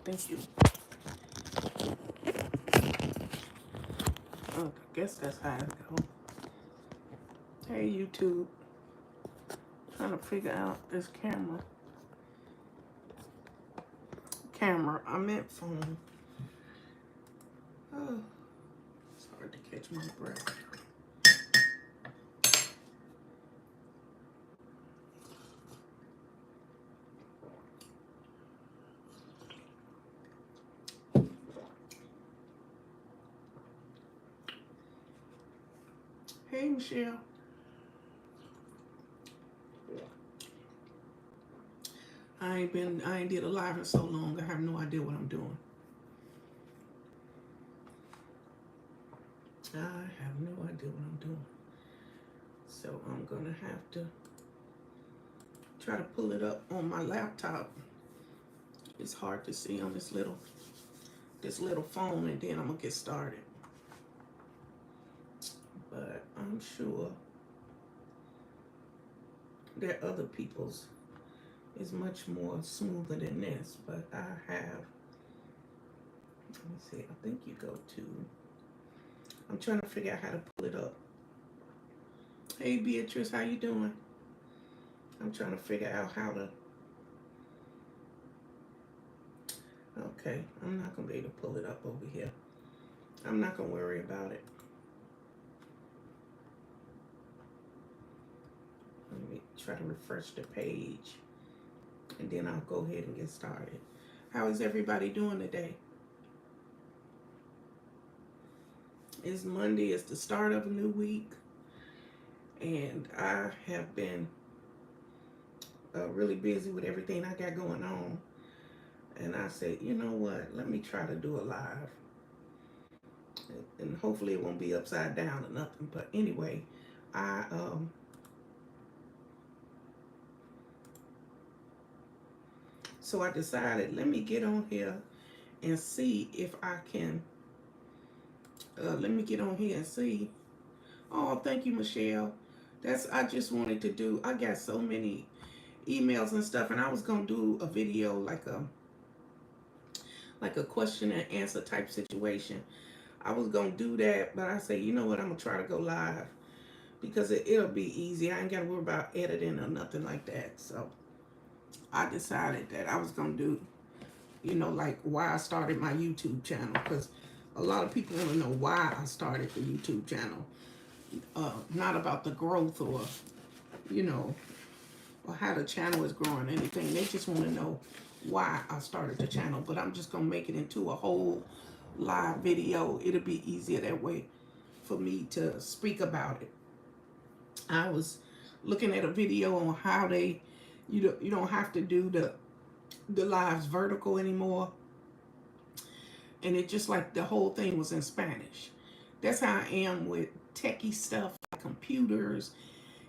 Thank you. Oh, I guess that's how it goes. Hey, YouTube. Trying to figure out this camera. I meant phone. Oh, it's hard to catch my breath. Hey, Michelle. I ain't did a live in so long. I have no idea what I'm doing. I have no idea what I'm doing. So I'm gonna have to try to pull it up on my laptop. It's hard to see on this little phone, and then I'm gonna get started. But I'm sure that other people's is much more smoother than this. But I have, let me see, I think you go to, I'm trying to figure out how to pull it up. Hey Beatrice, how you doing? I'm trying to figure out how to, okay, I'm not gonna be able to pull it up over here. I'm not gonna worry about it. Let me try to refresh the page, and then I'll go ahead and get started. How is everybody doing today? It's Monday. It's the start of a new week, and I have been really busy with everything I got going on. And I said, you know what? Let me try to do a live, and hopefully it won't be upside down or nothing. But anyway, so I decided, let me get on here and see if I can. Let me get on here and see. Oh, thank you, Michelle. I just wanted to do, I got so many emails and stuff, and I was gonna do a video like a question and answer type situation. I was gonna do that, but I say, you know what, I'm gonna try to go live because it'll be easy. I ain't gotta worry about editing or nothing like that. So I decided that I was gonna do, like why I started my YouTube channel, because a lot of people want to know why I started the YouTube channel. Not about the growth or, or how the channel is growing, anything. They just want to know why I started the channel. But I'm just going to make it into a whole live video. It'll be easier that way for me to speak about it. I was looking at a video on how you don't have to do the lives vertical anymore. And it just like the whole thing was in Spanish. That's how I am with techie stuff, like computers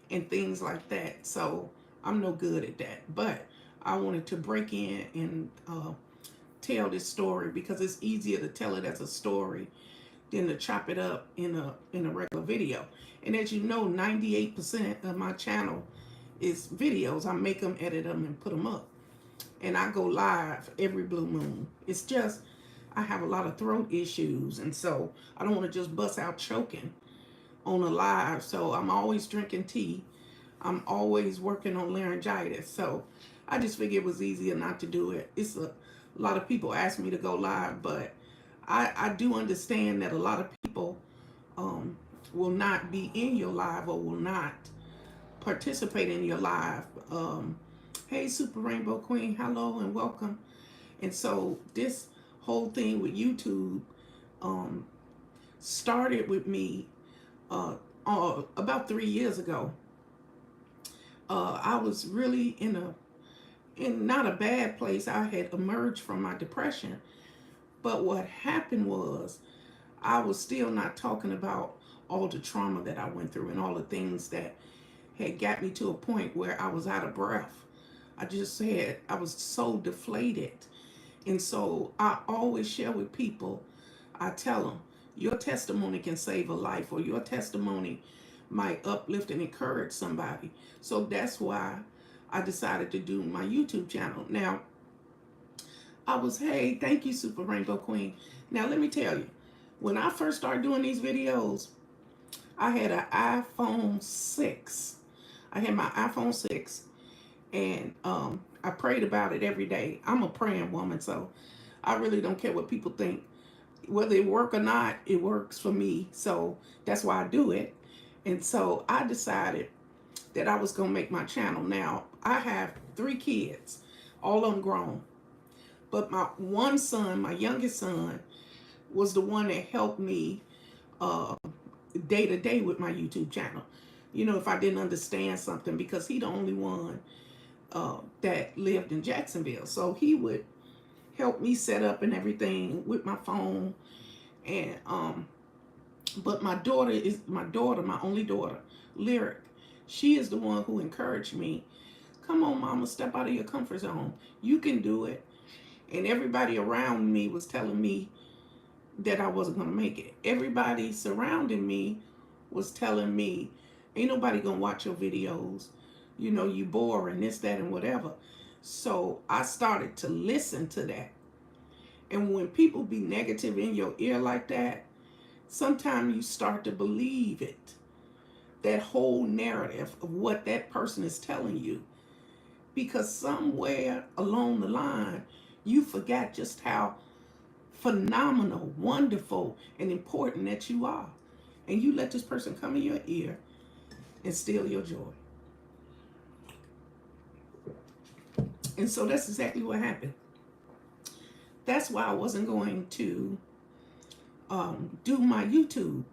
and things like that. So I'm no good at that. But I wanted to break in and tell this story because it's easier to tell it as a story than to chop it up in a regular video. And as you know, 98% of my channel is videos. I make them, edit them, and put them up. And I go live every blue moon. It's just I have a lot of throat issues, and so I don't want to just bust out choking on a live. So I'm always drinking tea. I'm always working on laryngitis. So I just figured it was easier not to do it. It's a lot of people ask me to go live, but I do understand that a lot of people will not be in your live or will not participate in your live. Hey, Super Rainbow Queen, hello and welcome. And so this whole thing with YouTube started with me about 3 years ago. I was really in not a bad place. I had emerged from my depression, but what happened was I was still not talking about all the trauma that I went through and all the things that had got me to a point where I was out of breath. I was so deflated. And so I always share with people, I tell them, your testimony can save a life, or your testimony might uplift and encourage somebody. So that's why I decided to do my YouTube channel. Now, Hey, thank you, Super Rainbow Queen. Now, let me tell you, when I first started doing these videos, I had an iPhone 6. I had my iPhone 6, and I prayed about it every day. I'm a praying woman, so I really don't care what people think. Whether it work or not, it works for me. So that's why I do it. And so I decided that I was going to make my channel. Now, I have 3 kids, all of them grown. But my one son, my youngest son, was the one that helped me day to day with my YouTube channel. You know, if I didn't understand something, because he the only one that lived in Jacksonville. So he would help me set up and everything with my phone. And but my only daughter, Lyric. She is the one who encouraged me. Come on, mama, step out of your comfort zone. You can do it. And everybody around me was telling me that I wasn't going to make it. Everybody surrounding me was telling me, ain't nobody going to watch your videos. You know, you boring, this, that, and whatever. So I started to listen to that. And when people be negative in your ear like that, sometimes you start to believe it. That whole narrative of what that person is telling you. Because somewhere along the line, you forgot just how phenomenal, wonderful, and important that you are. And you let this person come in your ear and steal your joy. And so that's exactly what happened. That's why I wasn't going to do my YouTube,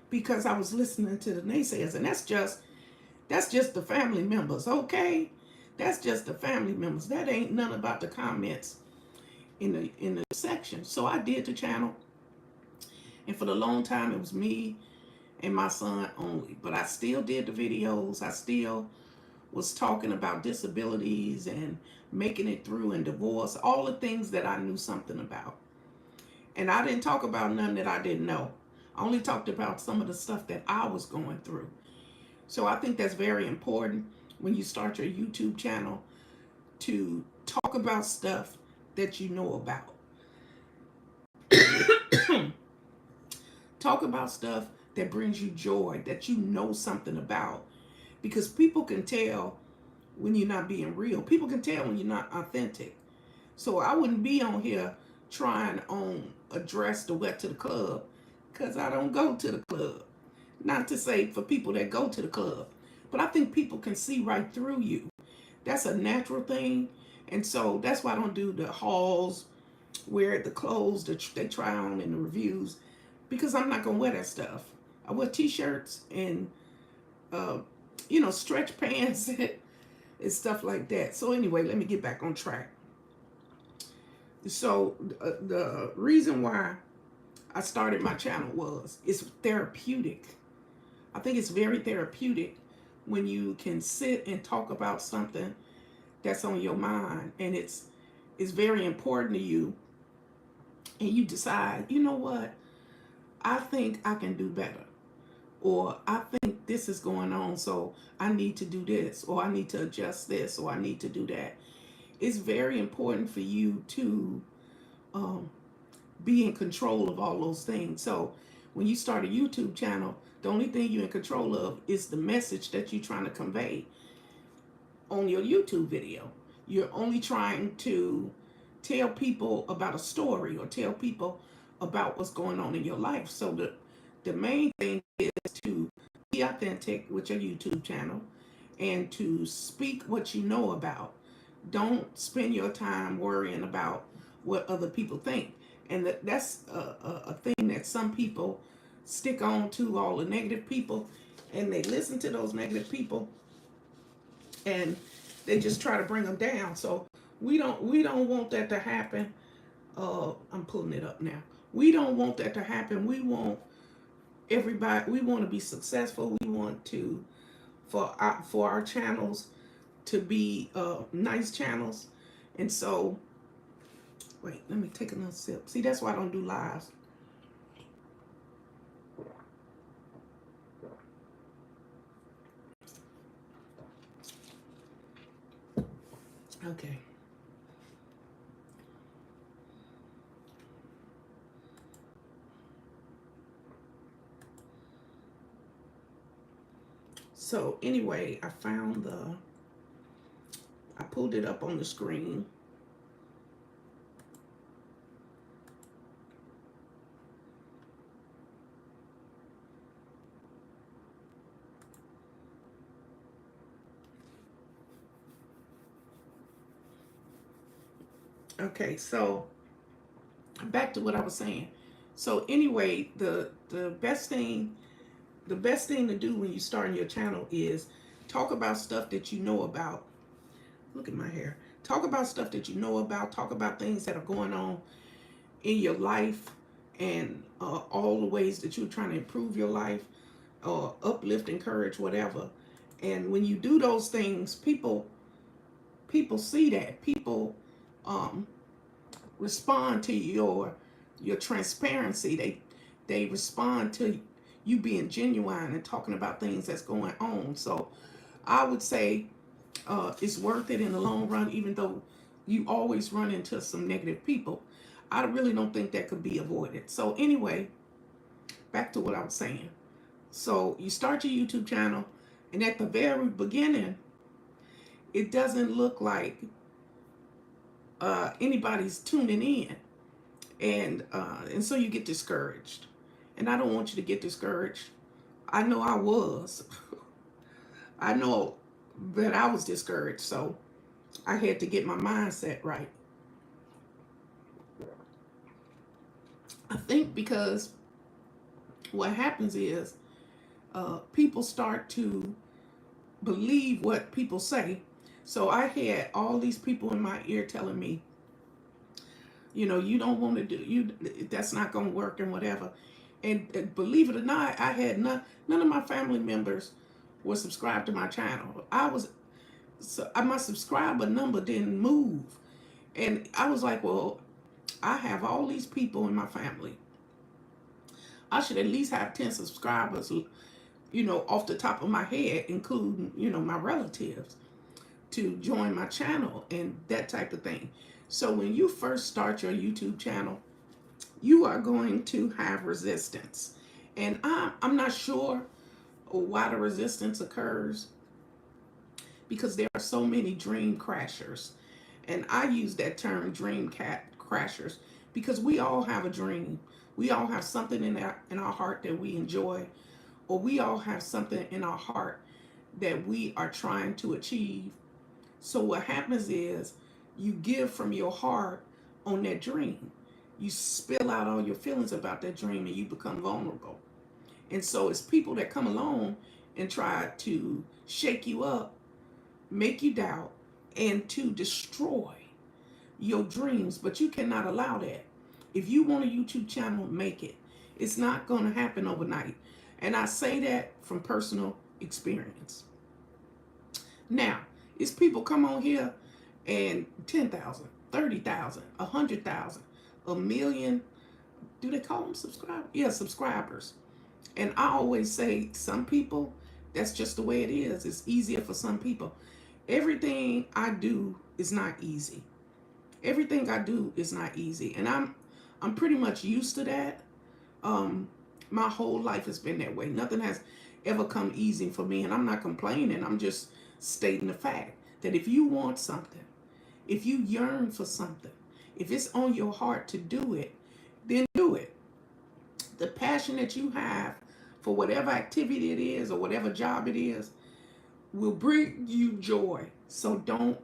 because I was listening to the naysayers. And that's just the family members, okay? That's just the family members. That ain't none about the comments in the section. So I did the channel, and for the long time it was me and my son only. But I still did the videos. I still was talking about disabilities and making it through and divorce, all the things that I knew something about. And I didn't talk about none that I didn't know. I only talked about some of the stuff that I was going through. So I think that's very important when you start your YouTube channel, to talk about stuff that you know about. Talk about stuff that brings you joy, that you know something about. Because people can tell when you're not being real. People can tell when you're not authentic. So I wouldn't be on here trying on a dress to wear to the club, because I don't go to the club. Not to say for people that go to the club, but I think people can see right through you. That's a natural thing. And so that's why I don't do the hauls, wear the clothes that they try on in the reviews, because I'm not going to wear that stuff. I wear t-shirts and, stretch pants and stuff like that. So anyway, let me get back on track. So the reason why I started my channel was, it's therapeutic. I think it's very therapeutic when you can sit and talk about something that's on your mind, and it's very important to you, and you decide, you know what, I think I can do better, or I think this is going on, so I need to do this, or I need to adjust this, or I need to do that. It's very important for you to be in control of all those things. So when you start a YouTube channel, the only thing you're in control of is the message that you're trying to convey on your YouTube video. You're only trying to tell people about a story, or tell people about what's going on in your life. So the main thing is to be authentic with your YouTube channel, and to speak what you know about. Don't spend your time worrying about what other people think. And that's a thing that some people stick on to, all the negative people, and they listen to those negative people, and they just try to bring them down. So we don't want that to happen. I'm pulling it up now. We don't want that to happen. We want everybody. We want to be successful. We want to for our channels to be nice channels. And so, wait, let me take another sip. See, that's why I don't do lives. Okay. So anyway, I pulled it up on the screen. Okay, so back to what I was saying. So anyway, the best thing to do when you start your channel is talk about stuff that you know about. Look at my hair. Talk about stuff that you know about. Talk about things that are going on in your life, and all the ways that you're trying to improve your life or uplift, encourage, whatever. And when you do those things, people see that. People um, respond to your transparency. They respond to you being genuine and talking about things that's going on. So I would say it's worth it in the long run, even though you always run into some negative people. I really don't think that could be avoided. So anyway, back to what I was saying. So you start your YouTube channel, and at the very beginning, it doesn't look like anybody's tuning in, and so you get discouraged. And I don't want you to get discouraged. I know I was. I know that I was discouraged, so I had to get my mindset right. I think because what happens is people start to believe what people say. So I had all these people in my ear telling me, you don't want to that's not going to work and whatever. And believe it or not, I had none of my family members were subscribed to my channel. My subscriber number didn't move. And I was like, well, I have all these people in my family. I should at least have 10 subscribers, off the top of my head, including, my relatives, to join my channel and that type of thing. So when you first start your YouTube channel, you are going to have resistance. And I'm not sure why the resistance occurs, because there are so many dream crashers. And I use that term, dream crashers, because we all have a dream. We all have something in our heart that we enjoy, or we all have something in our heart that we are trying to achieve. So what happens is you give from your heart on that dream. You spill out all your feelings about that dream, and you become vulnerable. And so it's people that come along and try to shake you up, make you doubt, and to destroy your dreams. But you cannot allow that. If you want a YouTube channel, make it. It's not going to happen overnight. And I say that from personal experience. Now, it's people come on here and 10,000, 30,000, 100,000, a million. Do they call them subscribers? Yeah, subscribers. And I always say, some people, that's just the way it is. It's easier for some people. Everything I do is not easy. Everything I do is not easy. And I'm pretty much used to that. My whole life has been that way. Nothing has ever come easy for me. And I'm not complaining. I'm just stating the fact that if you want something, if you yearn for something, if it's on your heart to do it, then do it. The passion that you have for whatever activity it is or whatever job it is will bring you joy. So don't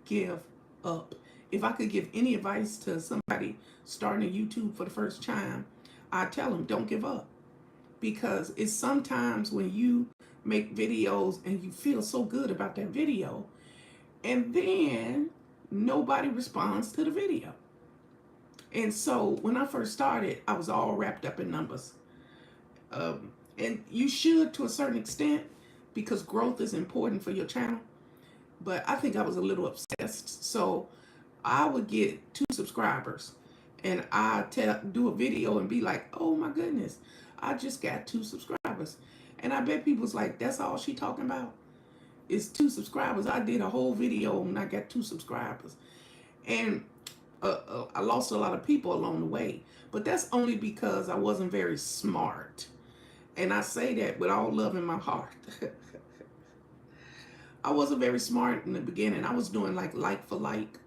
give up. If I could give any advice to somebody starting a YouTube for the first time, I tell them, don't give up. Because it's sometimes when you make videos and you feel so good about that video, and then nobody responds to the video. And so when I first started, I was all wrapped up in numbers. And you should, to a certain extent, because growth is important for your channel. But I think I was a little obsessed. So I would get 2 subscribers, and I do a video and be like, oh my goodness, I just got 2 subscribers. And I bet people's like, that's all she talking about is 2 subscribers. I did a whole video and I got 2 subscribers. And I lost a lot of people along the way. But that's only because I wasn't very smart. And I say that with all love in my heart. I wasn't very smart in the beginning. I was doing like for like,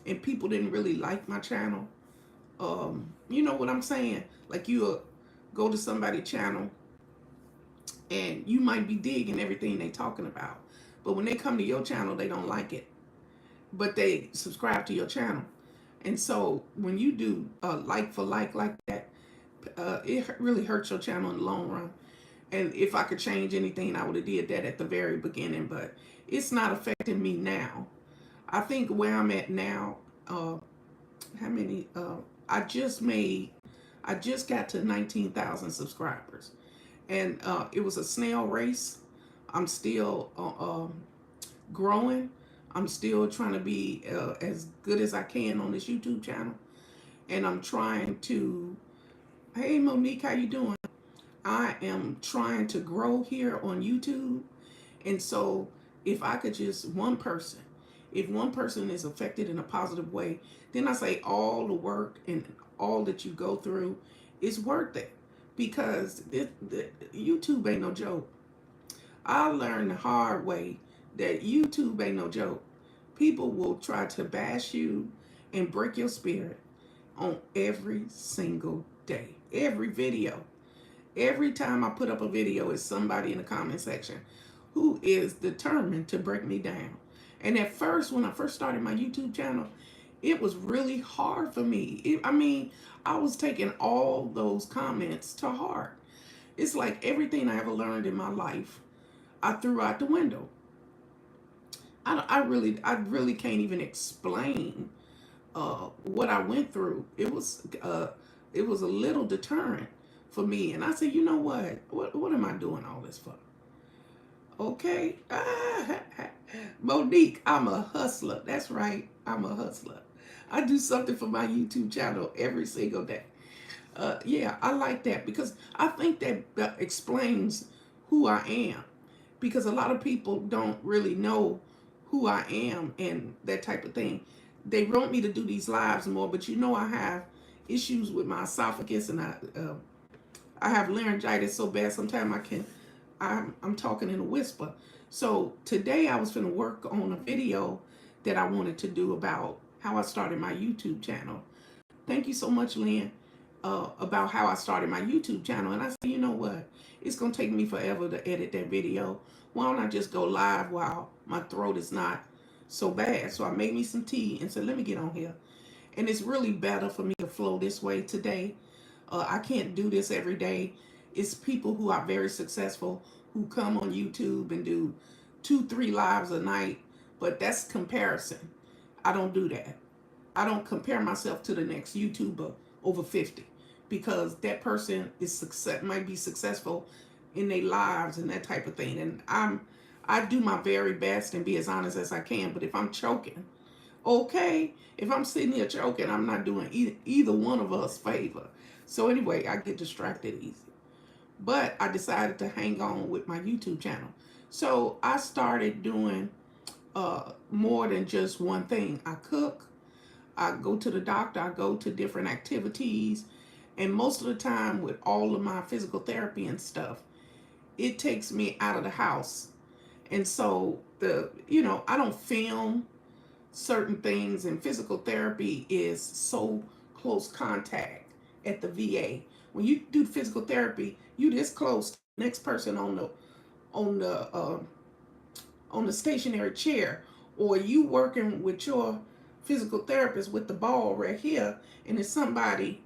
and people didn't really like my channel. You know what I'm saying? Like you go to somebody's channel and you might be digging everything they talking about, but when they come to your channel, they don't like it, but they subscribe to your channel. And so when you do like for like that, it really hurts your channel in the long run. And if I could change anything, I would have did that at the very beginning, but it's not affecting me now. I think where I'm at now, how many, I just got to 19,000 subscribers. And it was a snail race. I'm still growing. I'm still trying to be as good as I can on this YouTube channel. And I'm trying to, hey Monique, how you doing? I am trying to grow here on YouTube. And so if I could just if one person is affected in a positive way, then I say all the work and all that you go through is worth it, because YouTube ain't no joke. I learned the hard way that YouTube ain't no joke. People will try to bash you and break your spirit on every single day, every video. Every time I put up a video, it's somebody in the comment section who is determined to break me down. And at first, when I first started my YouTube channel, it was really hard for me. I was taking all those comments to heart. It's like everything I ever learned in my life, I threw out the window. I really can't even explain what I went through. It was a little deterrent for me. And I said, you know what am I doing all this for? Okay. Monique, I'm a hustler. That's right. I'm a hustler. I do something for my YouTube channel every single day. Yeah, I like that, because I think that explains who I am. Because a lot of people don't really know who I am and that type of thing. They want me to do these lives more, but I have issues with my esophagus, and I have laryngitis so bad sometimes I'm talking in a whisper. So today I was going to work on a video that I wanted to do about how I started my YouTube channel. Thank you so much, Lynn, about how I started my YouTube channel. And I said, you know what? It's going to take me forever to edit that video. Why don't I just go live while my throat is not so bad? So I made me some tea and said, let me get on here. And it's really better for me to flow this way today. I can't do this every day. It's people who are very successful who come on YouTube and do 2-3 lives a night, but that's comparison. I don't do that. I don't compare myself to the next YouTuber over 50, because that person might be successful in their lives and that type of thing. And I do my very best and be as honest as I can. But if I'm choking, okay, if I'm sitting here choking, I'm not doing either one of us favor. So anyway, I get distracted easy. But I decided to hang on with my YouTube channel. So I started doing more than just one thing. I cook, I go to the doctor, I go to different activities. And most of the time with all of my physical therapy and stuff, it takes me out of the house. And so I don't film certain things, and physical therapy is so close contact at the VA. When you do physical therapy, you this close to the next person on the stationary chair, or you working with your physical therapist with the ball right here, and it's somebody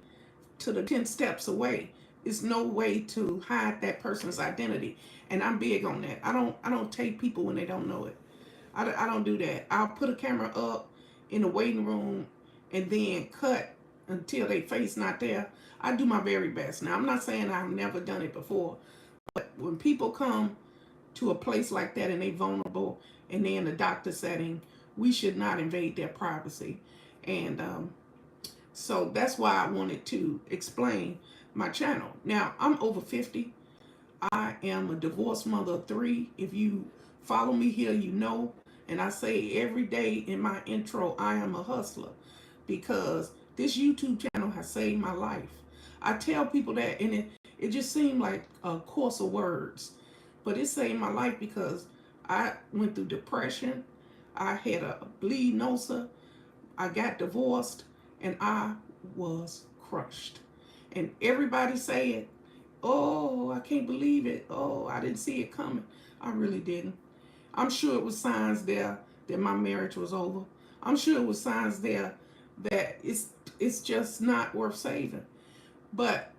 to the 10 steps away. There's no way to hide that person's identity, and I'm big on that. I don't take people when they don't know it. I don't do that. I'll put a camera up in the waiting room and then cut until they face not there. I do my very best. Now, I'm not saying I've never done it before, but when people come to a place like that and they vulnerable and they're in a doctor setting, we should not invade their privacy. And so that's why I wanted to explain my channel. Now, I'm over 50. I am a divorced mother of 3. If you follow me here, you know. And I say every day in my intro, I am a hustler, because this YouTube channel has saved my life. I tell people that, and it just seemed like a course of words, but it saved my life because I went through depression. I had a bleeding ulcer. I got divorced, and I was crushed. And everybody said, "Oh, I can't believe it. Oh, I didn't see it coming." I really didn't. I'm sure it was signs there that my marriage was over. I'm sure it was signs there that it's just not worth saving. But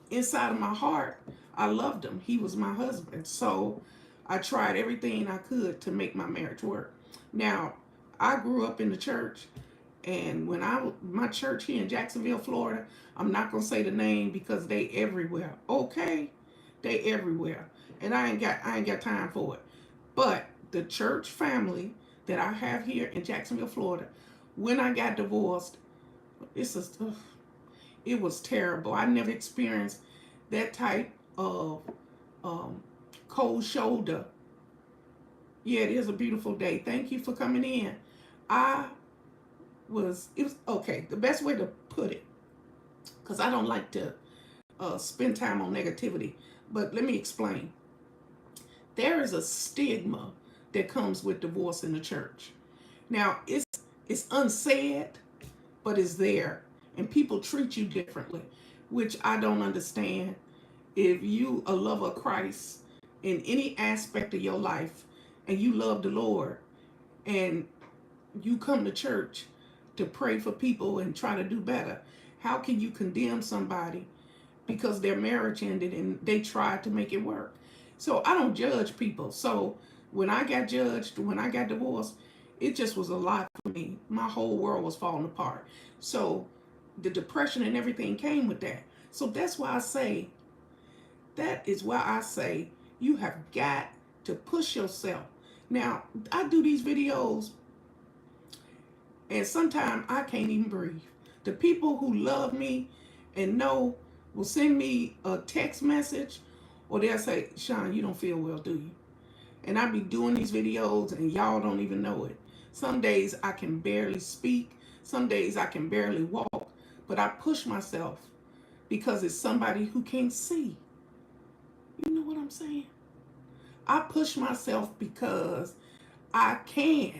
inside of my heart, I loved him. He was my husband. So I tried everything I could to make my marriage work. Now, I grew up in the church, and when my church here in Jacksonville, Florida, I'm not gonna say the name because they everywhere. Okay, they everywhere, and I ain't got time for it. But the church family that I have here in Jacksonville, Florida, when I got divorced, it's a, it was terrible. I never experienced that type of um, cold shoulder. Yeah, it is a beautiful day. Thank you for coming in. I it was okay. The best way to put it, because I don't like to spend time on negativity, but let me explain. There is a stigma that comes with divorce in the church. Now, it's unsaid, but it's there, and people treat you differently, which I don't understand. If you a lover of Christ in any aspect of your life, and you love the Lord, and you come to church to pray for people and try to do better, how can you condemn somebody because their marriage ended and they tried to make it work? So I don't judge people. So when I got judged, when I got divorced, it just was a lot for me. My whole world was falling apart. So the depression and everything came with that. So that is why I say you have got to push yourself. Now, I do these videos, and sometimes I can't even breathe. The people who love me and know will send me a text message, or they'll say, "Sean, you don't feel well, do you?" And I be doing these videos and y'all don't even know it. Some days I can barely speak. Some days I can barely walk. But I push myself because it's somebody who can't see. You know what I'm saying? I push myself because I can.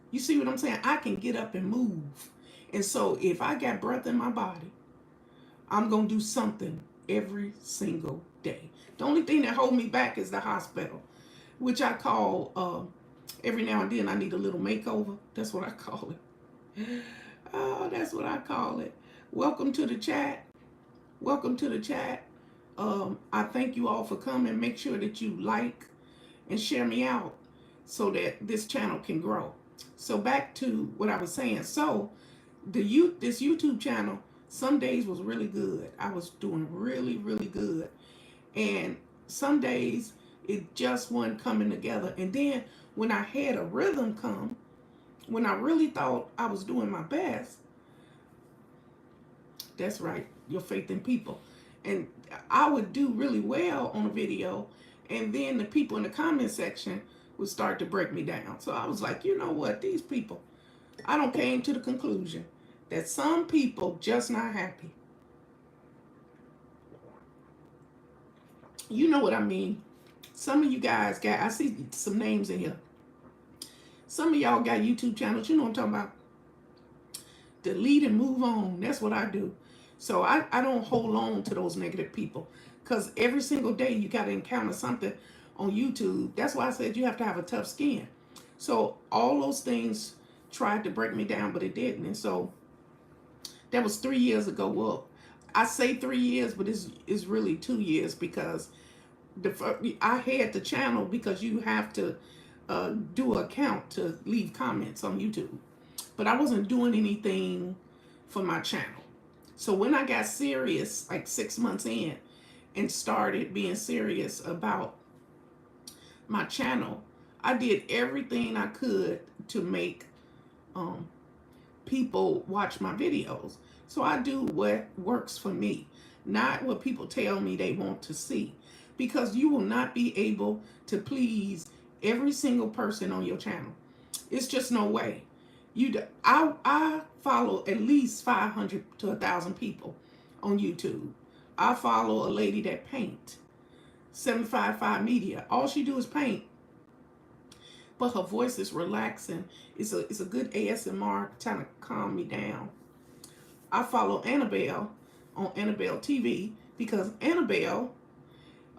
You see what I'm saying? I can get up and move. And so if I got breath in my body, I'm going to do something every single day. The only thing that hold me back is the hospital, which I call, every now and then I need a little makeover. That's what I call it. Oh, that's what I call it. Welcome to the chat. Welcome to the chat. I thank you all for coming. Make sure that you like and share me out so that this channel can grow. So back to what I was saying. So this YouTube channel, some days was really good. I was doing really, really good. And some days it just wasn't coming together. And then when I had a rhythm come, when I really thought I was doing my best, that's right, your faith in people. And I would do really well on a video, and then the people in the comment section would start to break me down. So I was like, you know what, these people, I don't came to the conclusion that some people just not happy. You know what I mean? Some of you guys I see some names in here. Some of y'all got YouTube channels, you know what I'm talking about. Delete and move on. That's what I do. So I don't hold on to those negative people, because every single day you got to encounter something on YouTube. That's why I said you have to have a tough skin. So all those things tried to break me down, but it didn't. And so that was 3 years ago. Well, I say 3 years, but it's really 2 years, because I had the channel because you have to do an account to leave comments on YouTube. But I wasn't doing anything for my channel. So when I got serious, like 6 months in, and started being serious about my channel, I did everything I could to make people watch my videos. So I do what works for me, not what people tell me they want to see, because you will not be able to please every single person on your channel. It's just no way. I follow at least 500 to 1,000 people on YouTube. I follow a lady that paint, 755 Media. All she do is paint. but her voice is relaxing. It's a good ASMR, kind of calm me down. I follow Annabelle on Annabelle TV because Annabelle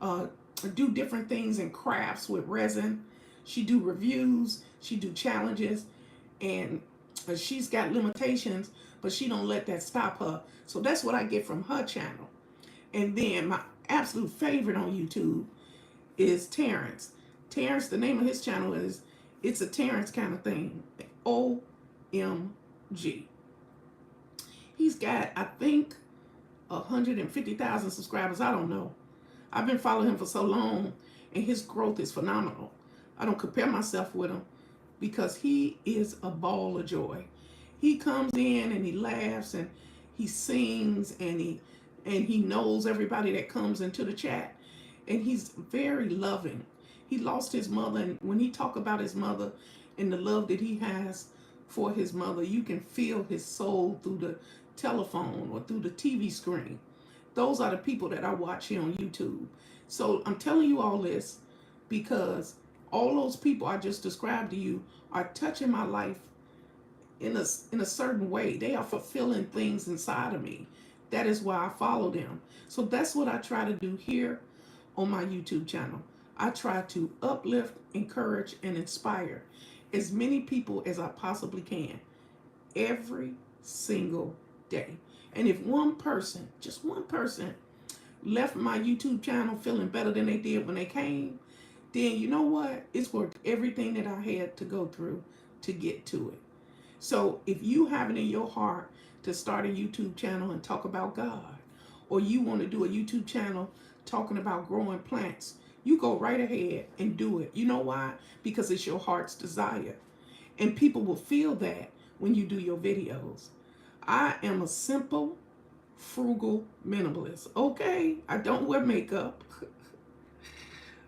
uh, do different things in crafts with resin. She do reviews, she do challenges, and she's got limitations, but she don't let that stop her. So that's what I get from her channel. And then my absolute favorite on YouTube is Terrence. Terrence, the name of his channel is It's a Terrence Kind of Thing. OMG. He's got, I think, 150,000 subscribers. I don't know. I've been following him for so long, and his growth is phenomenal. I don't compare myself with him because he is a ball of joy. He comes in and he laughs and he sings and he knows everybody that comes into the chat, and he's very loving. He lost his mother, and when he talk about his mother and the love that he has for his mother, you can feel his soul through the telephone or through the TV screen. Those are the people that I watch here on YouTube. So I'm telling you all this because all those people I just described to you are touching my life in a certain way. They are fulfilling things inside of me. That is why I follow them. So that's what I try to do here on my YouTube channel. I try to uplift, encourage, and inspire as many people as I possibly can every single day. And if one person, just one person, left my YouTube channel feeling better than they did when they came, then you know what? It's worth everything that I had to go through to get to it. So if you have it in your heart to start a YouTube channel and talk about God, or you want to do a YouTube channel talking about growing plants, you go right ahead and do it. You know why? Because it's your heart's desire. And people will feel that when you do your videos. I am a simple, frugal minimalist. Okay? I don't wear makeup.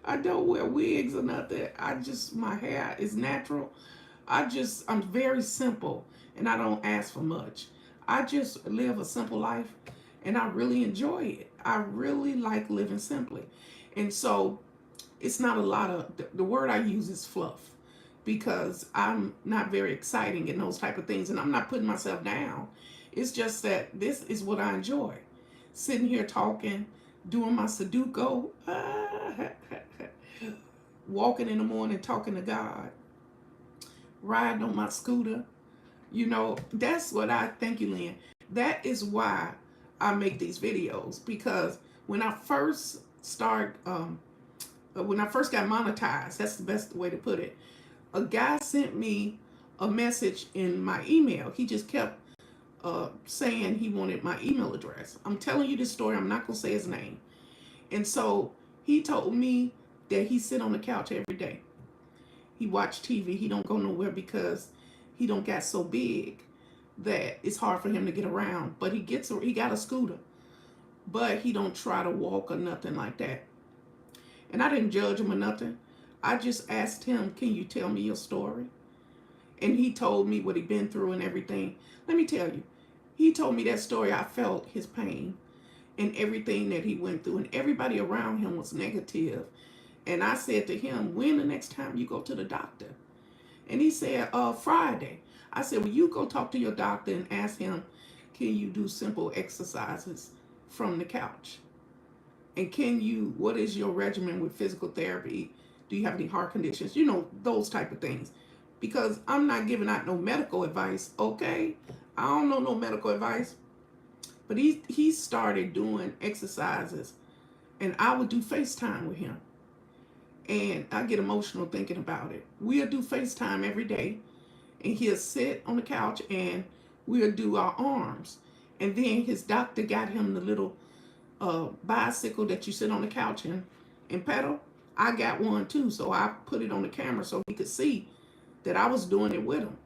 I don't wear wigs or nothing. My hair is natural. I'm very simple and I don't ask for much. I just live a simple life and I really enjoy it. I really like living simply. And so it's not a lot of, the word I use is fluff because I'm not very exciting in those type of things, and I'm not putting myself down. It's just that this is what I enjoy. Sitting here talking, doing my Sudoku, walking in the morning talking to God, riding on my scooter. You know, that's what thank you, Lynn. That is why I make these videos, because when I first when I first got monetized, that's the best way to put it, a guy sent me a message in my email. He just kept saying he wanted my email address. I'm telling you this story. I'm not going to say his name. And so he told me that he sit on the couch every day. He watch TV. He don't go nowhere because he don't got so big that it's hard for him to get around. But he got a scooter, but he don't try to walk or nothing like that. And I didn't judge him or nothing. I just asked him, can you tell me your story? And he told me what he'd been through and everything. Let me tell you, he told me that story. I felt his pain and everything that he went through, and everybody around him was negative. And I said to him, when the next time you go to the doctor? And he said, Friday. I said, well, you go talk to your doctor and ask him, can you do simple exercises from the couch? And what is your regimen with physical therapy? Do you have any heart conditions? You know, those type of things. Because I'm not giving out no medical advice, okay? I don't know no medical advice. But he started doing exercises, and I would do FaceTime with him. And I get emotional thinking about it. We'll do FaceTime every day, and he'll sit on the couch, and we'll do our arms. And then his doctor got him the little bicycle that you sit on the couch and pedal. I got one too, so I put it on the camera so he could see that I was doing it with him.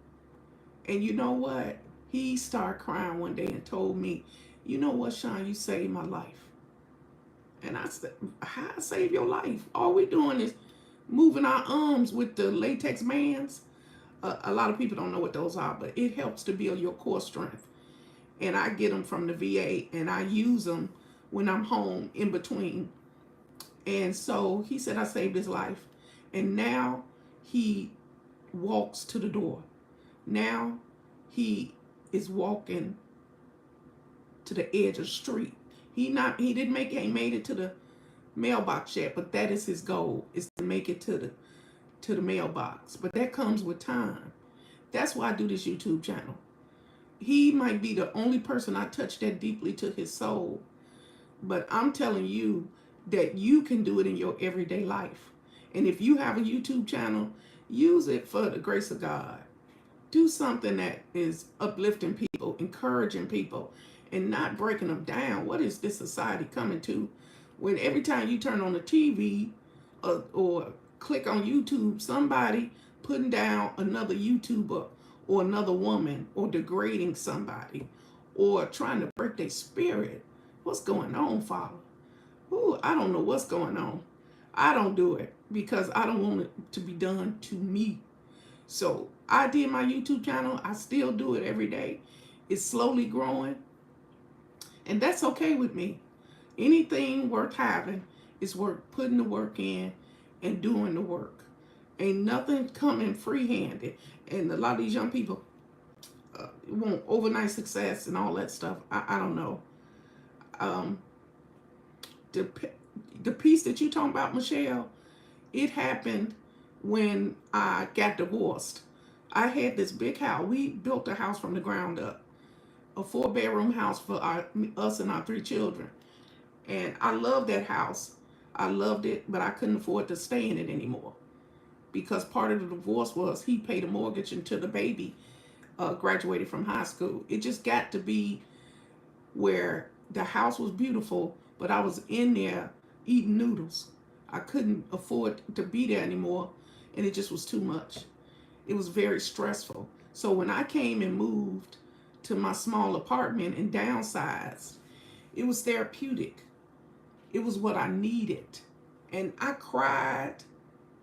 And you know what? He started crying one day and told me, you know what, Sean, you saved my life. And I said, how I save your life? All we're doing is moving our arms with the latex bands. A lot of people don't know what those are, but it helps to build your core strength. And I get them from the VA, and I use them when I'm home in between. And so he said I saved his life. And now he walks to the door. Now he is walking to the edge of the street. He didn't make it, he made it to the mailbox yet, but that is his goal, is to make it to the mailbox. But that comes with time. That's why I do this YouTube channel. He might be the only person I touch that deeply to his soul, but I'm telling you that you can do it in your everyday life. And if you have a YouTube channel, use it for the grace of God. Do something that is uplifting people, encouraging people, and not breaking them down. What is this society coming to when every time you turn on the TV or click on YouTube, somebody putting down another YouTuber or another woman, or degrading somebody, or trying to break their spirit? What's going on, Father? Ooh, I don't know what's going on. I don't do it because I don't want it to be done to me. So I did my YouTube channel. I still do it every day. It's slowly growing, and that's okay with me. Anything worth having is worth putting the work in and doing the work. Ain't nothing coming free-handed. And a lot of these young people want overnight success and all that stuff. I don't know. The piece that you talking about, Michelle, it happened when I got divorced. I had this big house. We built a house from the ground up, a 4-bedroom house for us and our 3 children. And I loved that house. I loved it, but I couldn't afford to stay in it anymore, because part of the divorce was he paid a mortgage until the baby graduated from high school. It just got to be where the house was beautiful, but I was in there eating noodles. I couldn't afford to be there anymore, and it just was too much. It was very stressful. So when I came and moved to my small apartment and downsized, it was therapeutic. It was what I needed. And I cried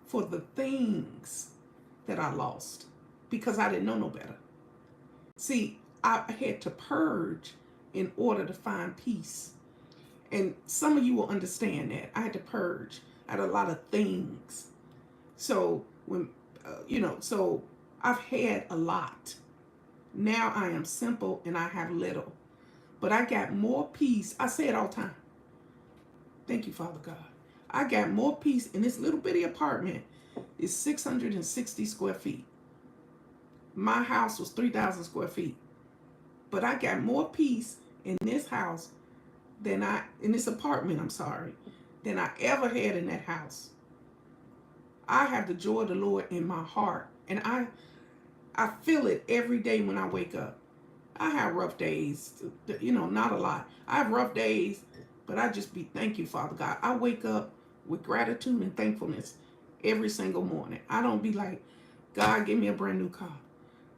for the things that I lost because I didn't know no better. See, I had to purge in order to find peace. And some of you will understand that. I had to purge. I had a lot of things. So when, so I've had a lot. Now I am simple and I have little. But I got more peace. I say it all the time. Thank you, Father God. I got more peace in this little bitty apartment. It's 660 square feet. My house was 3,000 square feet. But I got more peace in this house in this apartment, than I ever had in that house. I have the joy of the Lord in my heart. And I feel it every day when I wake up. I have rough days, not a lot. I have rough days, but I just thank you, Father God. I wake up with gratitude and thankfulness every single morning. I don't be like, God, give me a brand new car.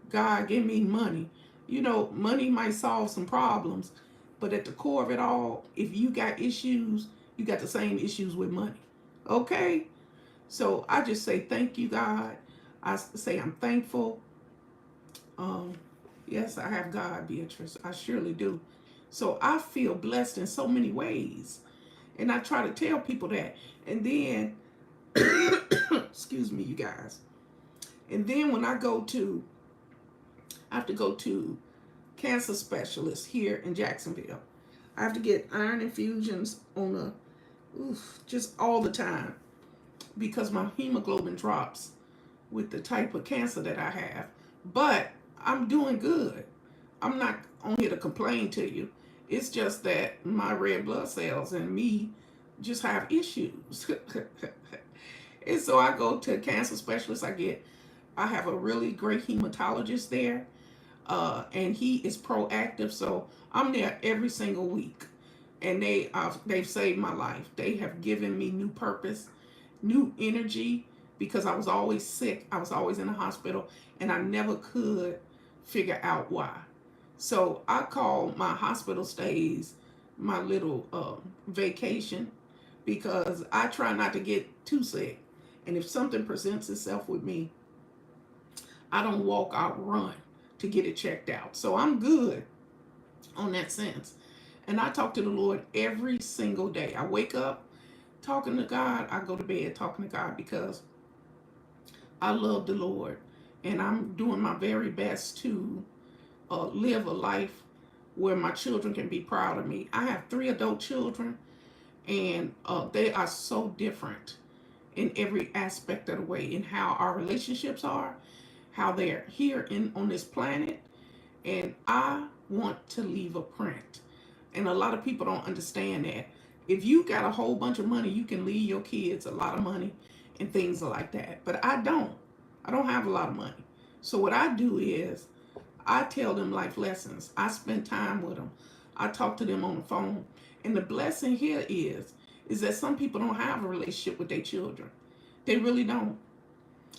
God, give me money. Money might solve some problems, but at the core of it all, if you got issues, you got the same issues with money. Okay? So I just say, thank you, God. I say I'm thankful. Yes, I have God, Beatrice. I surely do. So I feel blessed in so many ways. And I try to tell people that. And then, excuse me, you guys. And then when I have to go to cancer specialist here in Jacksonville. I have to get iron infusions just all the time, because my hemoglobin drops with the type of cancer that I have. But I'm doing good. I'm not on here to complain to you. It's just that my red blood cells and me just have issues. And so I go to a cancer specialist. I have a really great hematologist there. And he is proactive. So I'm there every single week. And they've saved my life. They have given me new purpose, new energy, because I was always sick. I was always in the hospital, and I never could figure out why. So I call my hospital stays my little vacation, because I try not to get too sick. And if something presents itself with me, I don't walk, I run to get it checked out. So I'm good on that sense. And I talk to the Lord every single day. I wake up talking to God. I go to bed talking to God, because I love the Lord. and I'm doing my very best to live a life where my children can be proud of me. I have 3 adult children, and they are so different in every aspect of the way, in how our relationships are, how they're here on this planet, and I want to leave a print. And a lot of people don't understand that. If you got a whole bunch of money, you can leave your kids a lot of money and things like that. But I don't. I don't have a lot of money. So what I do is I tell them life lessons. I spend time with them. I talk to them on the phone. And the blessing here is that some people don't have a relationship with their children. They really don't.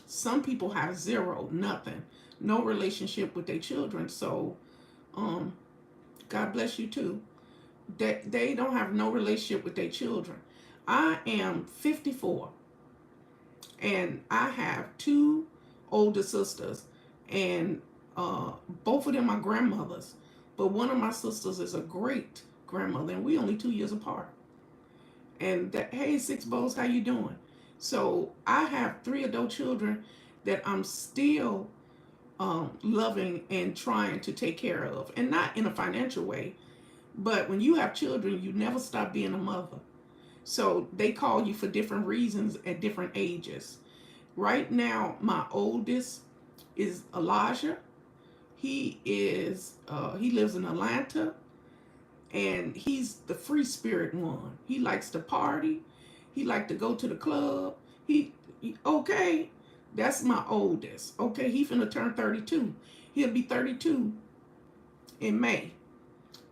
Some people have zero, nothing, no relationship with their children. So, God bless you too. They don't have no relationship with their children. I am 54, and I have 2 older sisters, and both of them are grandmothers. But one of my sisters is a great grandmother, and we only 2 years apart. And hey, Six Bows, how you doing? So I have 3 adult children that I'm still loving and trying to take care of, and not in a financial way, but when you have children, you never stop being a mother. So they call you for different reasons at different ages. Right now, my oldest is Elijah. He lives in Atlanta, and he's the free spirit one. He likes to party. He likes to go to the club. Okay, that's my oldest. Okay, he finna turn 32. He'll be 32 in May.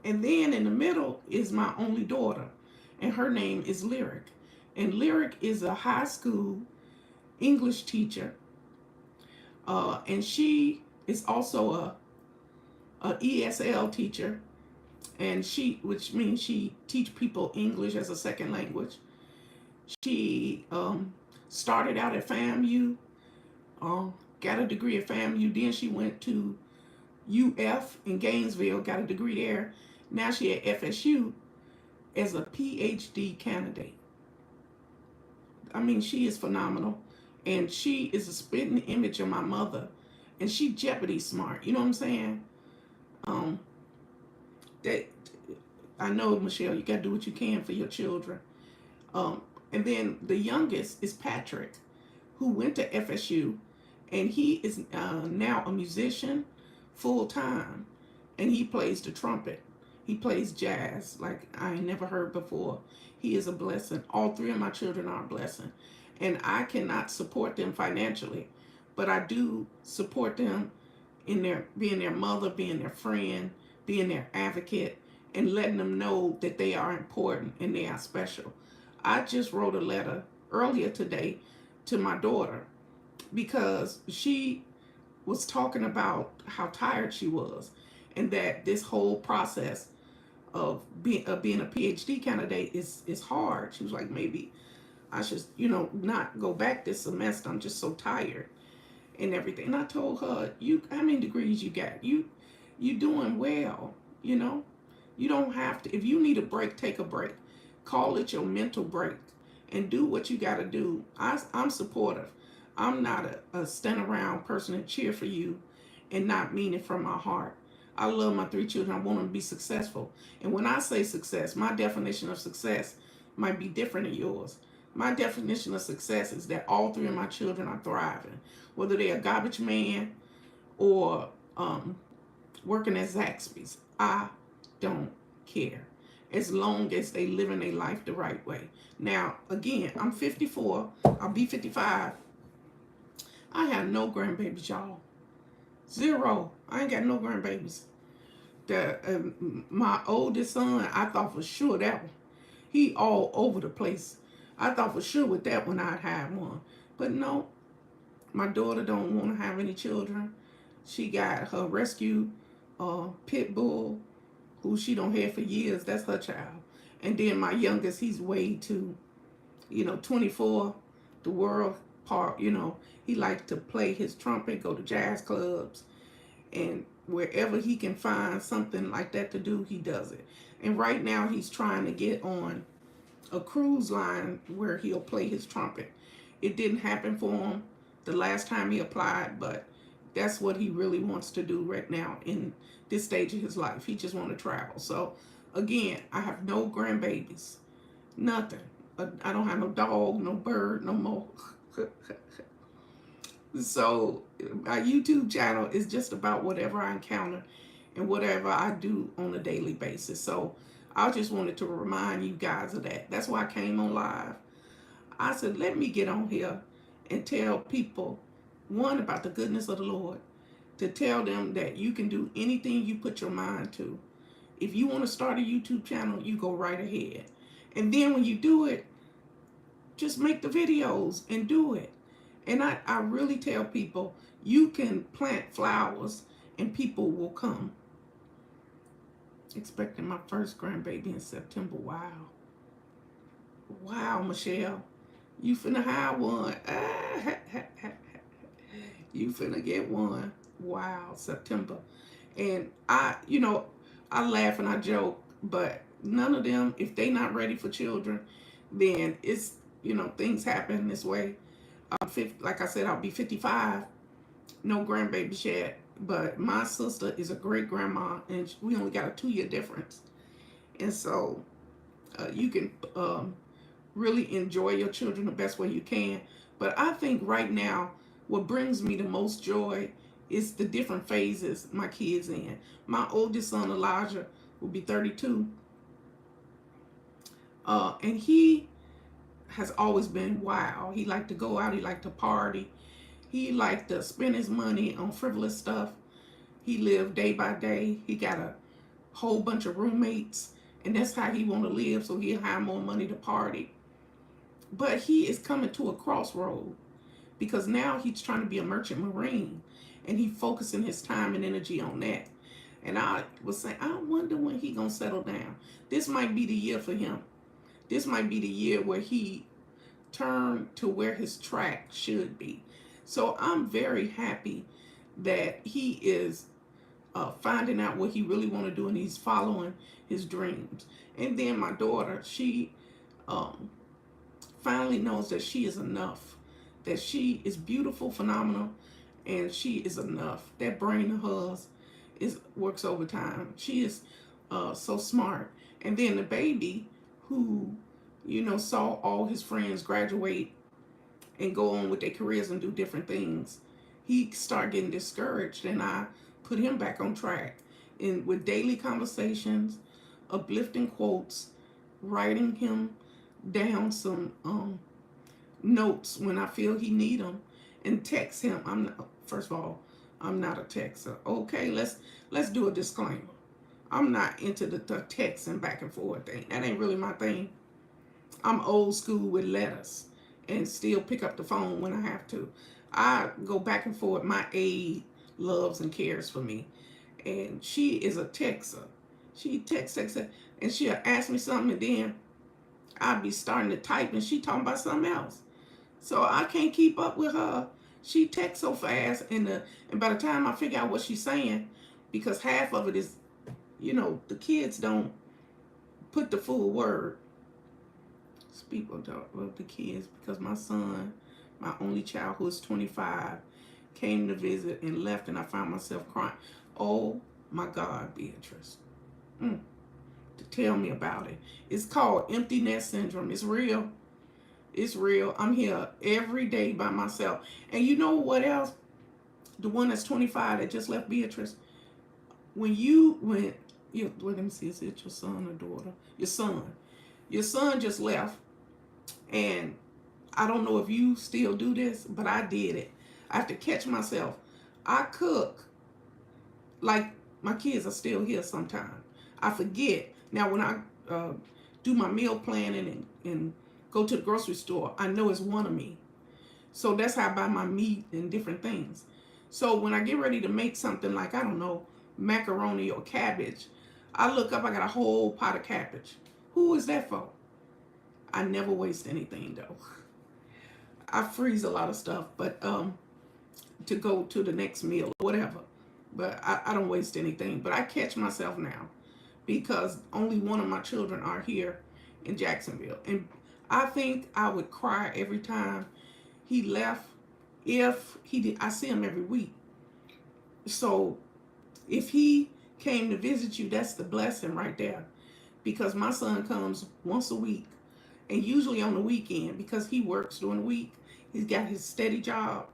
And then in the middle is my only daughter, and her name is Lyric. And Lyric is a high school English teacher, and she is also a ESL teacher, and which means she teach people English as a second language. She started out at FAMU, got a degree at FAMU. Then she went to UF in Gainesville, got a degree there. Now she at FSU as a PhD candidate. I mean, she is phenomenal, and she is a spitting image of my mother, and she Jeopardy smart. You know what I'm saying? I know, Michelle, you got to do what you can for your children. And then the youngest is Patrick, who went to FSU, and he is now a musician full time, and he plays the trumpet. He plays jazz like I ain't never heard before. He is a blessing. All 3 of my children are a blessing. And I cannot support them financially, but I do support them in being their mother, being their friend, being their advocate, and letting them know that they are important and they are special. I just wrote a letter earlier today to my daughter because she was talking about how tired she was, and that this whole process of being a PhD candidate is hard. She was like, maybe I should, not go back this semester. I'm just so tired and everything. And I told her, how many degrees you got? You doing well, You don't have to. If you need a break, take a break. Call it your mental break and do what you got to do. I'm supportive. I'm not a stand around person and cheer for you and not mean it from my heart. I love my 3 children. I want them to be successful. And when I say success, my definition of success might be different than yours. My definition of success is that all 3 of my children are thriving, whether they're a garbage man or working at Zaxby's. I don't care, as long as they living their life the right way. Now, again, I'm 54. I'll be 55. I have no grandbabies, y'all. 0. I ain't got no grandbabies. My oldest son, I thought for sure that one. He all over the place. I thought for sure with that one I'd have one. But no, my daughter don't want to have any children. She got her rescue pit bull, who she don't have for years. That's her child. And then my youngest, he's way too, 24, the world part, he likes to play his trumpet, go to jazz clubs, and wherever he can find something like that to do, he does it. And right now he's trying to get on a cruise line where he'll play his trumpet. It didn't happen for him the last time he applied, but That's what he really wants to do right now in this stage of his life. He just want to travel. So again, I have no grandbabies, nothing. I don't have no dog, no bird, no more. So my YouTube channel is just about whatever I encounter and whatever I do on a daily basis. So I just wanted to remind you guys of that. That's why I came on live. I said, let me get on here and tell people, one, about the goodness of the Lord, to tell them that you can do anything you put your mind to. If you want to start a YouTube channel, you go right ahead. And then when you do it, just make the videos and do it. And I really tell people, you can plant flowers and people will come. Expecting my first grandbaby in September. Wow. Wow, Michelle. You finna have one. You finna get one. Wow, September. And I laugh and I joke, but none of them, if they not ready for children, then it's, things happen this way. Like I said, I'll be 55. No grandbabies yet. But my sister is a great grandma, and we only got a 2-year difference. And so you can really enjoy your children the best way you can. But I think right now, what brings me the most joy is the different phases my kids in. My oldest son, Elijah, will be 32. And he has always been wild. He liked to go out. He liked to party. He liked to spend his money on frivolous stuff. He lived day by day. He got a whole bunch of roommates, and that's how he want to live, so he'll have more money to party. But he is coming to a crossroad because now he's trying to be a merchant marine, and he's focusing his time and energy on that. And I was saying, I wonder when he gonna settle down. This might be the year for him. This might be the year where he turned to where his track should be. So I'm very happy that he is finding out what he really want to do, and he's following his dreams. And then my daughter, she finally knows that she is enough, that she is beautiful, phenomenal, and she is enough. That brain of hers works overtime. She is so smart. And then the baby, who saw all his friends graduate and go on with their careers and do different things, he started getting discouraged, and I put him back on track. And with daily conversations, uplifting quotes, writing him down some notes when I feel he need them, and text him. First of all, I'm not a texter. Okay, let's do a disclaimer. I'm not into the texting back and forth thing. That ain't really my thing. I'm old school with letters and still pick up the phone when I have to. I go back and forth. My aide loves and cares for me. And she is a texter. She texts, and she'll ask me something, and then I'll be starting to type, and she talking about something else. So I can't keep up with her. She texts so fast, and by the time I figure out what she's saying, because half of it is, the kids don't put the full word. Speak of the kids, because my son, my only child, who is 25, came to visit and left, and I found myself crying. Oh my God, Beatrice. To tell me about it. It's called empty nest syndrome. It's real. It's real. I'm here every day by myself. And you know what else? The one that's 25 that just left, Beatrice. Let me see, is it your son or daughter? Your son. Your son just left. And I don't know if you still do this, but I did it. I have to catch myself. I cook. Like, my kids are still here sometimes. I forget. Now, when I do my meal planning and go to the grocery store, I know it's one of me. So that's how I buy my meat and different things. So when I get ready to make something like, I don't know, macaroni or cabbage, I look up, I got a whole pot of cabbage. Who is that for? I never waste anything, though. I freeze a lot of stuff, but to go to the next meal or whatever. But I don't waste anything. But I catch myself now because only one of my children are here in Jacksonville. And I think I would cry every time he left. If he did, I see him every week. So if he came to visit you, that's the blessing right there. Because my son comes once a week, and usually on the weekend, because he works during the week. He's got his steady job,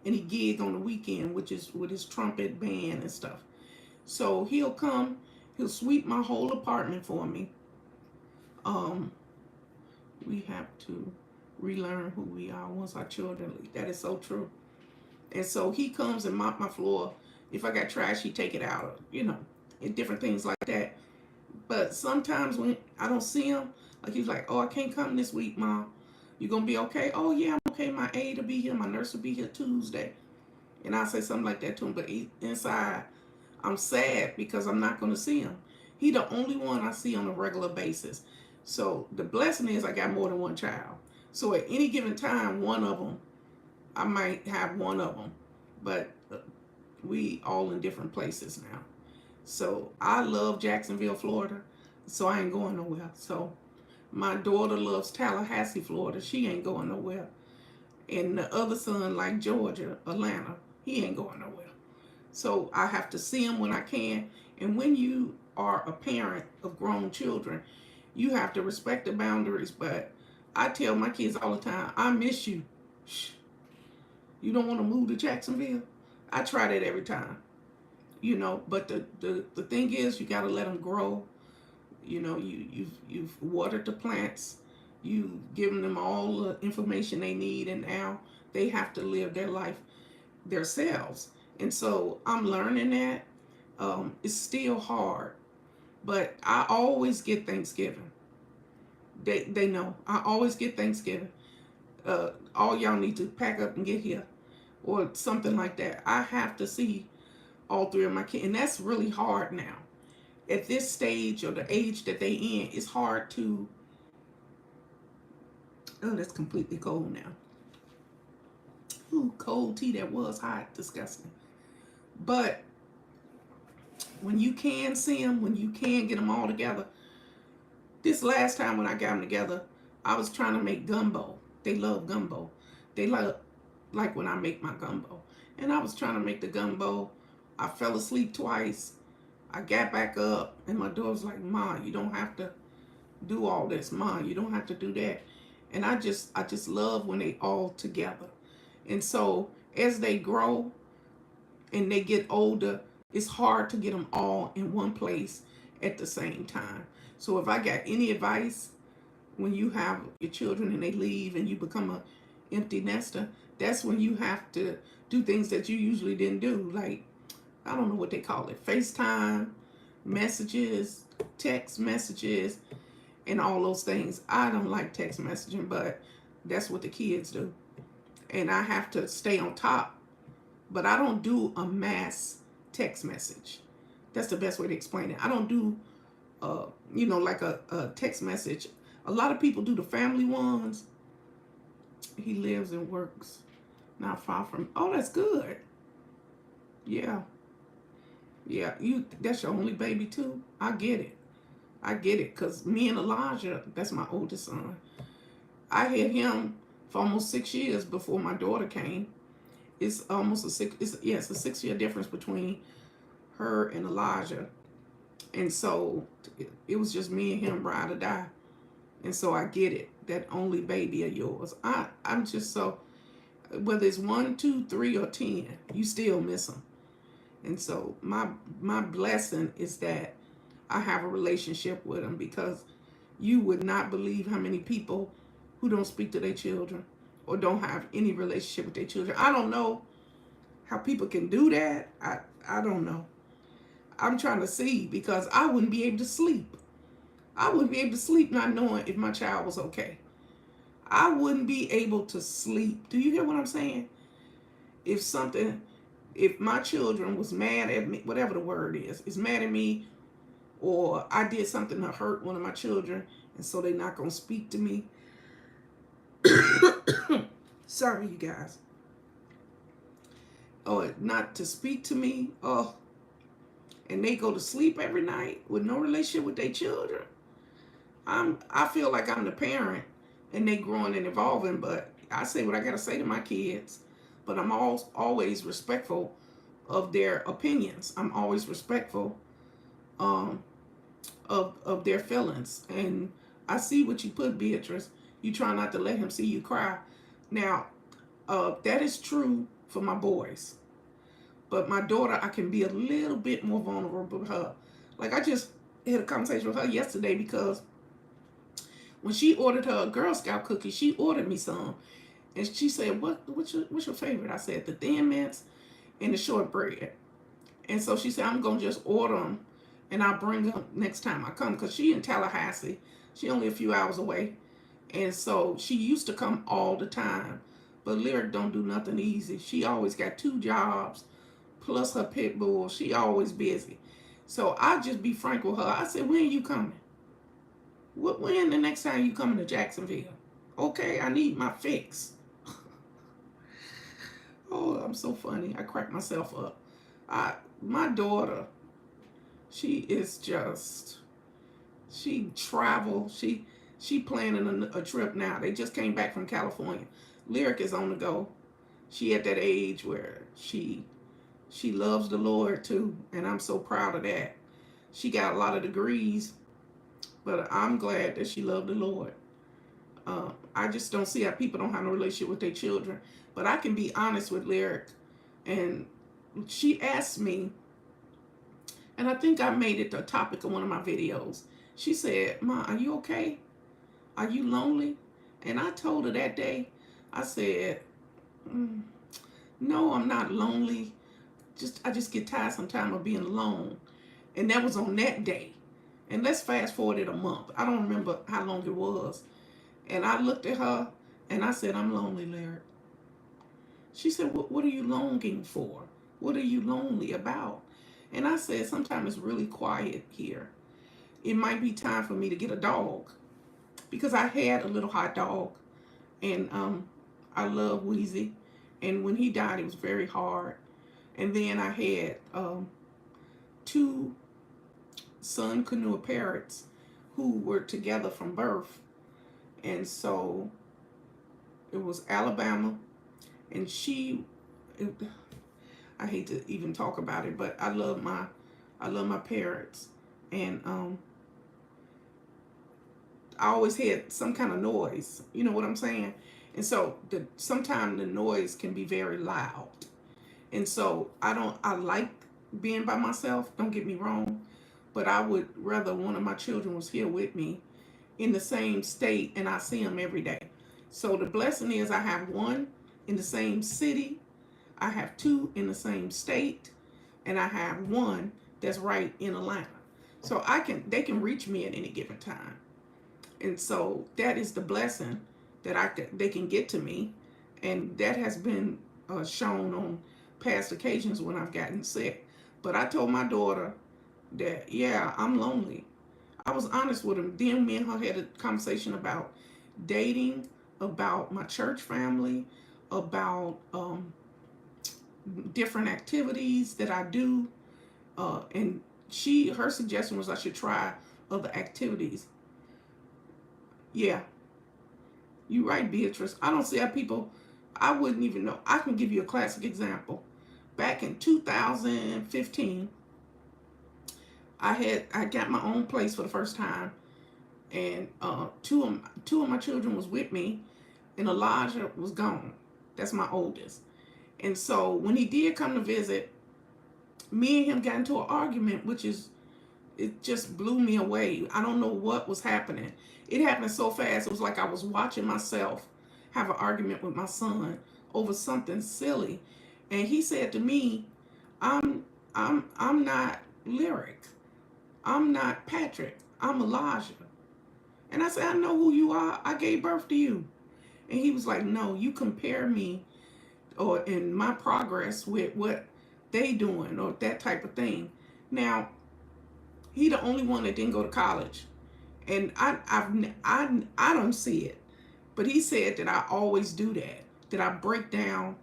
and he gig on the weekend, which is with his trumpet band and stuff. So he'll come, he'll sweep my whole apartment for me. Um, we have to relearn who we are once our children leave. That is so true. And so he comes and mop my floor. If I got trash, he take it out, and different things like that. But sometimes when I don't see him, like he's like, "Oh, I can't come this week, Mom. You gonna be okay?" "Oh yeah, I'm okay. My aide will be here. My nurse will be here Tuesday." And I say something like that to him. But inside, I'm sad because I'm not gonna see him. He the only one I see on a regular basis. So the blessing is I got more than one child. So at any given time, one of them, I might have one of them. But we all in different places now. So I love Jacksonville, Florida. So I ain't going nowhere. So my daughter loves Tallahassee, Florida. She ain't going nowhere. And the other son like Georgia, Atlanta. He ain't going nowhere. So I have to see him when I can. And when you are a parent of grown children, you have to respect the boundaries. But I tell my kids all the time, I miss you. Shh. You don't want to move to Jacksonville? I try that every time. But the thing is, you got to let them grow. You've watered the plants. You've given them all the information they need, and now they have to live their life themselves. And so I'm learning that. It's still hard, but I always get Thanksgiving. They know I always get Thanksgiving. All y'all need to pack up and get here, or something like that. I have to see all three of my kids, and that's really hard now. At this stage or the age that they in, it's hard to. Oh, that's completely cold now. Ooh, cold tea that was hot, disgusting. But when you can see them, when you can get them all together. This last time when I got them together, I was trying to make gumbo. They love gumbo. They like when I make my gumbo. And I was trying to make the gumbo. I fell asleep twice. I got back up, and my daughter was like, "Ma, you don't have to do all this. Ma, you don't have to do that." And I just love when they all together. And so as they grow and they get older, it's hard to get them all in one place at the same time. So if I got any advice, when you have your children and they leave and you become a empty nester, that's when you have to do things that you usually didn't do. Like, I don't know what they call it, FaceTime, messages, text messages, and all those things. I don't like text messaging, but that's what the kids do. And I have to stay on top. But I don't do a mass text message. That's the best way to explain it. I don't do, like a text message. A lot of people do the family ones. He lives and works not far from. Oh, that's good. Yeah. Yeah, that's your only baby too? I get it. I get it. Because me and Elijah, that's my oldest son, I had him for almost 6 years before my daughter came. It's almost it's a 6 year difference between her and Elijah. And so it was just me and him, ride or die. And so I get it. That only baby of yours. I'm just so, whether it's 1, 2, 3, or 10, you still miss them. And so my blessing is that I have a relationship with them, because you would not believe how many people who don't speak to their children or don't have any relationship with their children. I don't know how people can do that. I don't know. I'm trying to see, because I wouldn't be able to sleep. I wouldn't be able to sleep not knowing if my child was okay. I wouldn't be able to sleep. Do you hear what I'm saying? If my children was mad at me, whatever the word is mad at me, or I did something to hurt one of my children, and so they're not going to speak to me. Sorry, you guys. Or not to speak to me. Oh, and they go to sleep every night with no relationship with their children. I feel like I'm the parent, and they growing and evolving, but I say what I got to say to my kids. But I'm always respectful of their opinions. I'm always respectful um, of their feelings. And I see what you put, Beatrice. You try not to let him see you cry. Now, that is true for my boys. But my daughter, I can be a little bit more vulnerable with her. Like, I just had a conversation with her yesterday because when she ordered her Girl Scout cookie, she ordered me some. And she said, what's your favorite? I said, the Thin Mints and the shortbread. And so she said, I'm going to just order them and I'll bring them next time I come. Because she in Tallahassee. She only a few hours away. And so she used to come all the time. But Lyric don't do nothing easy. She always got 2 jobs plus her pit bull. She always busy. So I just be frank with her. I said, when are you coming? When the next time you coming to Jacksonville? Okay, I need my fix. Oh, I'm so funny. I crack myself up. My daughter, she is just, she travel. She planning a trip now. They just came back from California. Lyric is on the go. She at that age where she loves the Lord too, and I'm so proud of that. She got a lot of degrees, but I'm glad that she loved the Lord. I just don't see how people don't have no relationship with their children. But I can be honest with Lyric, and she asked me, and I think I made it the topic of one of my videos. She said, "Ma, are you okay? Are you lonely?" And I told her that day, I said, no, I'm not lonely. I just get tired sometimes of being alone. And that was on that day. And let's fast forward it a month. I don't remember how long it was. And I looked at her and I said, I'm lonely, Lyric. She said, what are you longing for? What are you lonely about? And I said, sometimes it's really quiet here. It might be time for me to get a dog. Because I had a little hot dog. And I love Wheezy. And when he died, it was very hard. And then I had 2 Sun Canoe parrots who were together from birth. And so it was Alabama. And I hate to even talk about it, but I love my parrots. And I always had some kind of noise. You know what I'm saying? And so sometimes the noise can be very loud. And so I like being by myself, don't get me wrong, but I would rather one of my children was here with me in the same state and I see them every day. So the blessing is I have 1 in the same city, I have 2 in the same state, and I have 1 that's right in Atlanta. So they can reach me at any given time. And so that is the blessing that they can get to me. And that has been shown on past occasions when I've gotten sick. But I told my daughter that, yeah, I'm lonely. I was honest with him. Then me and her had a conversation about dating, about my church family, about different activities that I do. And her suggestion was I should try other activities. Yeah, you're right, Beatrice. I don't see how people, I wouldn't even know. I can give you a classic example. Back in 2015, I got my own place for the first time, and two of my children was with me, and Elijah was gone. That's my oldest. And so when he did come to visit, me and him got into an argument, it just blew me away. I don't know what was happening. It happened so fast. It was like I was watching myself have an argument with my son over something silly. And he said to me, I'm not Lyric. I'm not Patrick. I'm Elijah. And I said, I know who you are. I gave birth to you. And he was like, no, you compare me or in my progress with what they doing or that type of thing. Now, he the only one that didn't go to college. And I don't see it. But he said that I always do that I break down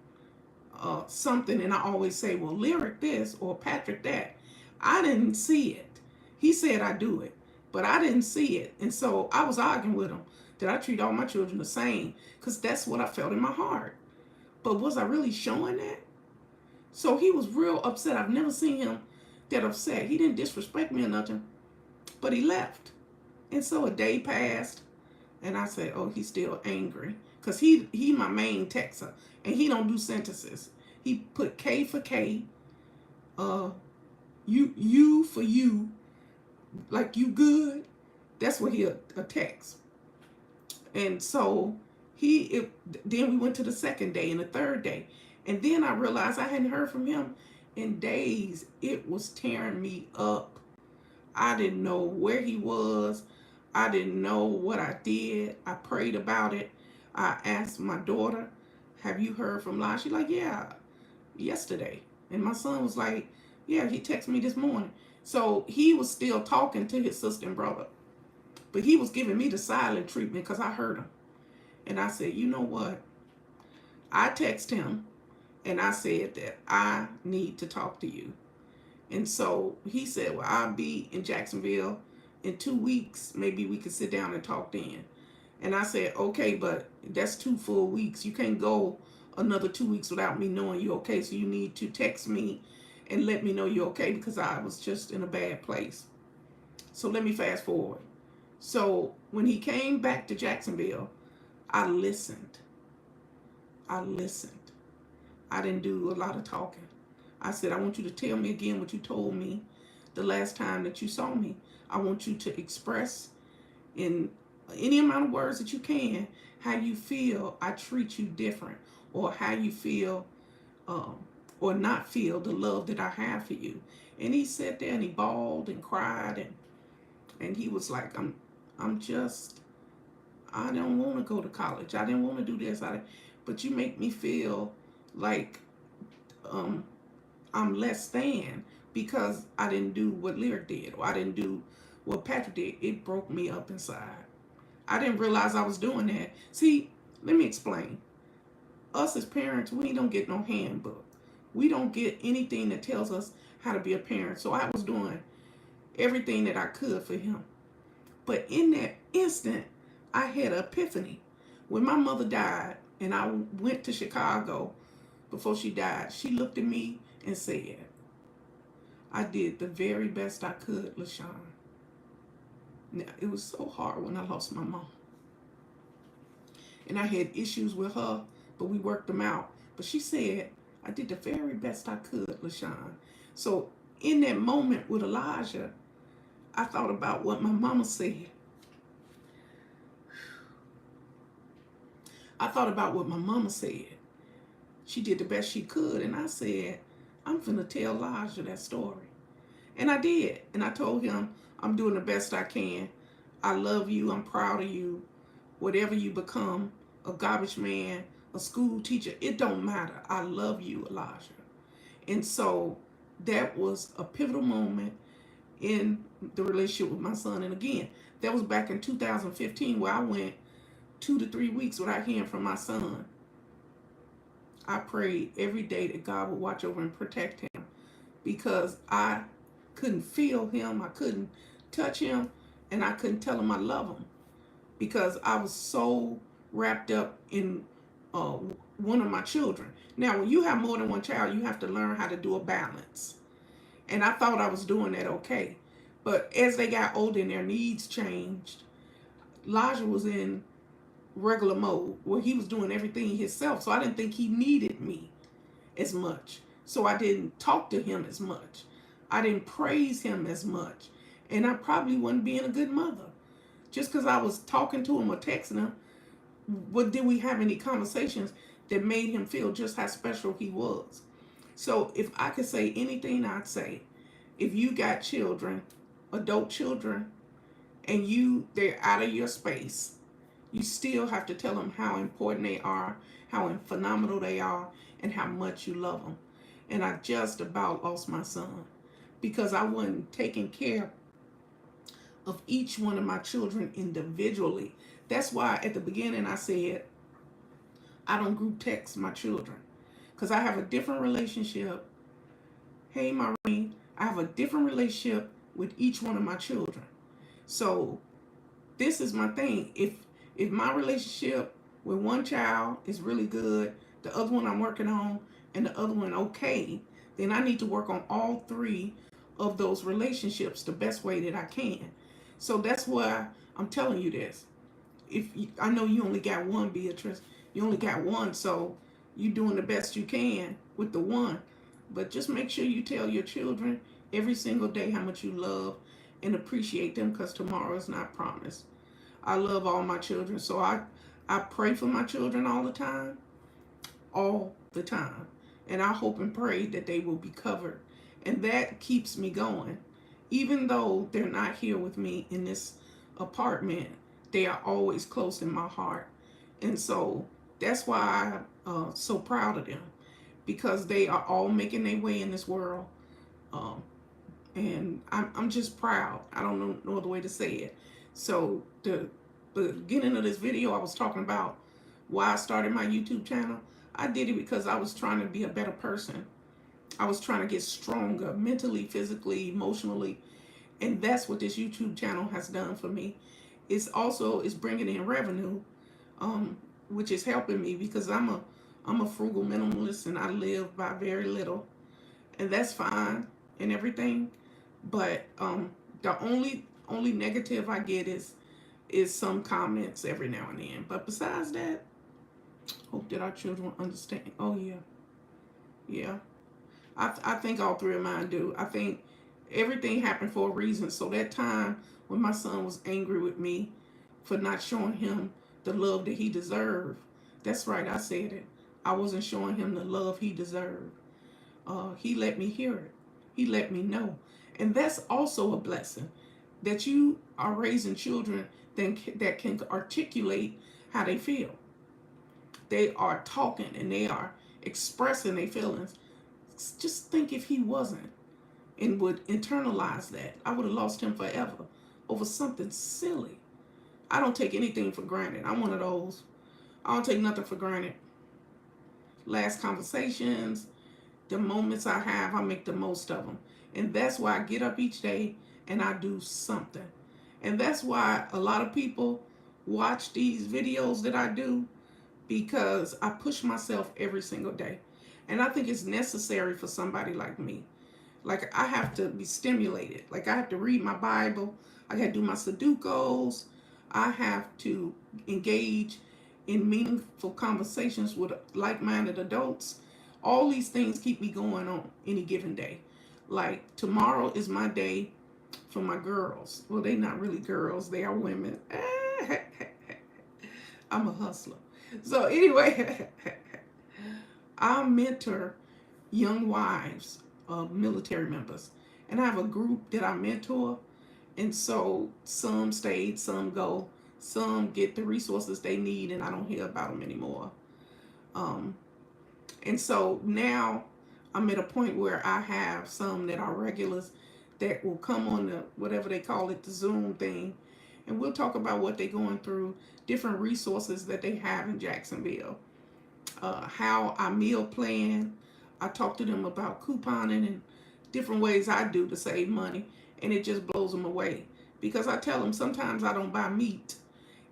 something and I always say, well, Lyric this or Patrick that. I didn't see it. He said I do it, but I didn't see it. And so I was arguing with him that I treat all my children the same because that's what I felt in my heart. But was I really showing that? So he was real upset. I've never seen him that upset. He didn't disrespect me or nothing, but he left. And so a day passed, and I said, oh, he's still angry. Because he my main texter, and he don't do sentences. He put K for K, uh, you for you, like you good. That's what he'll text. And so then we went to the second day and the third day. And then I realized I hadn't heard from him in days. It was tearing me up. I didn't know where he was. I didn't know what I did. I prayed about it. I asked my daughter, have you heard from Lashon? She's like, yeah, yesterday. And my son was like, yeah, he texted me this morning. So he was still talking to his sister and brother. But he was giving me the silent treatment because I heard him. And I said, you know what? I texted him and I said that I need to talk to you. And so he said, well, I'll be in Jacksonville in 2 weeks. Maybe we could sit down and talk then. And I said, okay, but that's 2 full weeks. You can't go another 2 weeks without me knowing you're okay. So you need to text me and let me know you're okay, because I was just in a bad place. So let me fast forward. So when he came back to Jacksonville, I listened. I listened. I didn't do a lot of talking. I said, I want you to tell me again what you told me the last time that you saw me. I want you to express in any amount of words that you can how you feel I treat you different, or how you feel or not feel the love that I have for you. And he sat there and he bawled and cried, and he was like, I don't want to go to college. I didn't want to do this. But you make me feel like I'm less than because I didn't do what Lyric did, or I didn't do what Patrick did. It broke me up inside. I didn't realize I was doing that. See, let me explain. Us as parents, we don't get no handbook. We don't get anything that tells us how to be a parent. So I was doing everything that I could for him. But in that instant, I had an epiphany. When my mother died and I went to Chicago before she died, she looked at me and said, I did the very best I could, Lashon. Now, it was so hard when I lost my mom. And I had issues with her, but we worked them out. But she said, I did the very best I could, Lashon. So in that moment with Elijah, I thought about what my mama said. I thought about what my mama said. She did the best she could. And I said, I'm finna tell Elijah that story. And I did. And I told him, I'm doing the best I can. I love you. I'm proud of you. Whatever you become, a garbage man, a school teacher, it don't matter. I love you, Elijah. And so that was a pivotal moment in the relationship with my son. And again, that was back in 2015, where I went 2 to 3 weeks without hearing from my son. I prayed every day that God would watch over and protect him, because I couldn't feel him, I couldn't touch him, and I couldn't tell him I love him, because I was so wrapped up in one of my children. Now, when you have more than one child, you have to learn how to do a balance. And I thought I was doing that okay. But as they got older and their needs changed, Elijah was in regular mode where he was doing everything himself. So I didn't think he needed me as much. So I didn't talk to him as much. I didn't praise him as much. And I probably wasn't being a good mother. Just because I was talking to him or texting him, did we have any conversations that made him feel just how special he was? So if I could say anything, I'd say, if you got children, adult children, and they're out of your space, you still have to tell them how important they are, how phenomenal they are, and how much you love them. And I just about lost my son because I wasn't taking care of each one of my children individually. That's why at the beginning I said I don't group text my children, because I have a different relationship. Hey, Maureen, I have a different relationship with each one of my children. So this is my thing. If my relationship with one child is really good, the other one I'm working on, and the other one okay, then I need to work on all three of those relationships the best way that I can. So that's why I'm telling you this. If you, I know you only got one, Beatrice, you only got one, so you doing the best you can with the one. But just make sure you tell your children every single day how much you love and appreciate them, because tomorrow is not promised. I love all my children, so I pray for my children all the time. And I hope and pray that they will be covered. And that keeps me going. Even though they're not here with me in this apartment, they are always close in my heart. And so that's why I'm so proud of them, because they are all making their way in this world. Um, and I'm just proud. I don't know no other way to say it. So the beginning of this video, I was talking about why I started my YouTube channel. I did it because I was trying to be a better person. I was trying to get stronger mentally, physically, emotionally, and that's what this YouTube channel has done for me. It's bringing in revenue, which is helping me, because I'm a frugal minimalist and I live by very little, and that's fine and everything. But the only negative I get is some comments every now and then. But besides that, hope that our children understand. Oh yeah, yeah. I think all three of mine do. I think everything happened for a reason. So that time when my son was angry with me for not showing him the love that he deserved, that's right, I said it. I wasn't showing him the love he deserved. He let me hear it. He let me know. And that's also a blessing, that you are raising children that can articulate how they feel. They are talking and they are expressing their feelings. Just think if he wasn't and would internalize that, I would have lost him forever over something silly. I don't take anything for granted. I'm one of those. I don't take nothing for granted. Last conversations, the moments I have, I make the most of them. And that's why I get up each day and I do something. And that's why a lot of people watch these videos that I do, because I push myself every single day. And I think it's necessary for somebody like me. Like, I have to be stimulated. Like, I have to read my Bible. I got to do my Sudokus. I have to engage in meaningful conversations with like-minded adults. All these things keep me going on any given day. Like, tomorrow is my day for my girls. Well, they're not really girls. They are women. I'm a hustler. So anyway, I mentor young wives of military members. And I have a group that I mentor. And so some stayed, some go. Some get the resources they need, and I don't hear about them anymore. And so now I'm at a point where I have some that are regulars that will come on the, whatever they call it, the Zoom thing, and we'll talk about what they're going through, different resources that they have in Jacksonville, how I meal plan. I talk to them about couponing and different ways I do to save money, and it just blows them away, because I tell them sometimes I don't buy meat,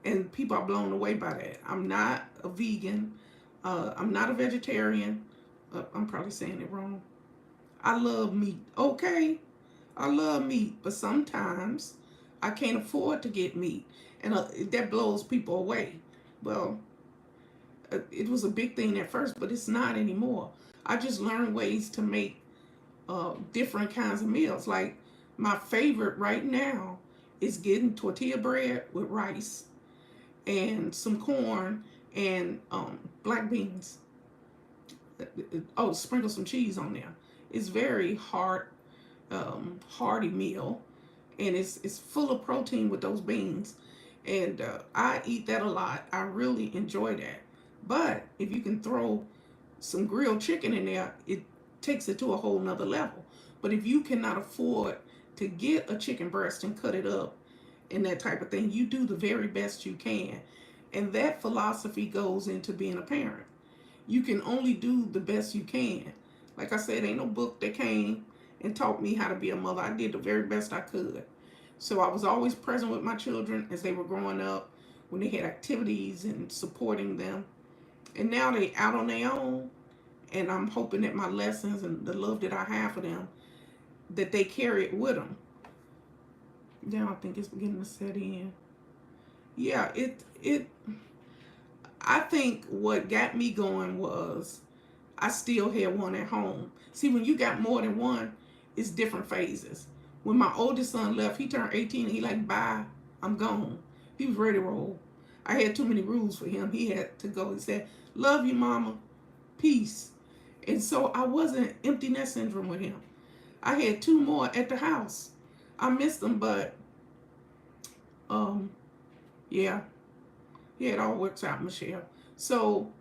and people are blown away by that. I'm not a vegan. I'm not a vegetarian. I'm probably saying it wrong. I love meat. Okay, I love meat, but sometimes I can't afford to get meat, and that blows people away. Well, it was a big thing at first, but it's not anymore. I just learned ways to make different kinds of meals. Like, my favorite right now is getting tortilla bread with rice and some corn and black beans. Oh, sprinkle some cheese on there. It's very hearty meal, and it's full of protein with those beans. And I eat that a lot. I really enjoy that. But if you can throw some grilled chicken in there, it takes it to a whole nother level. But if you cannot afford to get a chicken breast and cut it up and that type of thing, you do the very best you can. And that philosophy goes into being a parent. You can only do the best you can. Like I said, ain't no book that came and taught me how to be a mother. I did the very best I could. So I was always present with my children as they were growing up, when they had activities, and supporting them. And now they out on their own, And I'm hoping that my lessons and the love that I have for them, that they carry it with them. Now I think it's beginning to set in. Yeah, I think what got me going was I still had one at home. See, when you got more than one, it's different phases. When my oldest son left, he turned 18 and he like, bye, I'm gone. He was ready to roll. I had too many rules for him. He had to go. He said, love you, mama. Peace. And so I wasn't empty nest syndrome with him. I had two more at the house. I missed them, but yeah. Yeah, it all works out, Michelle. So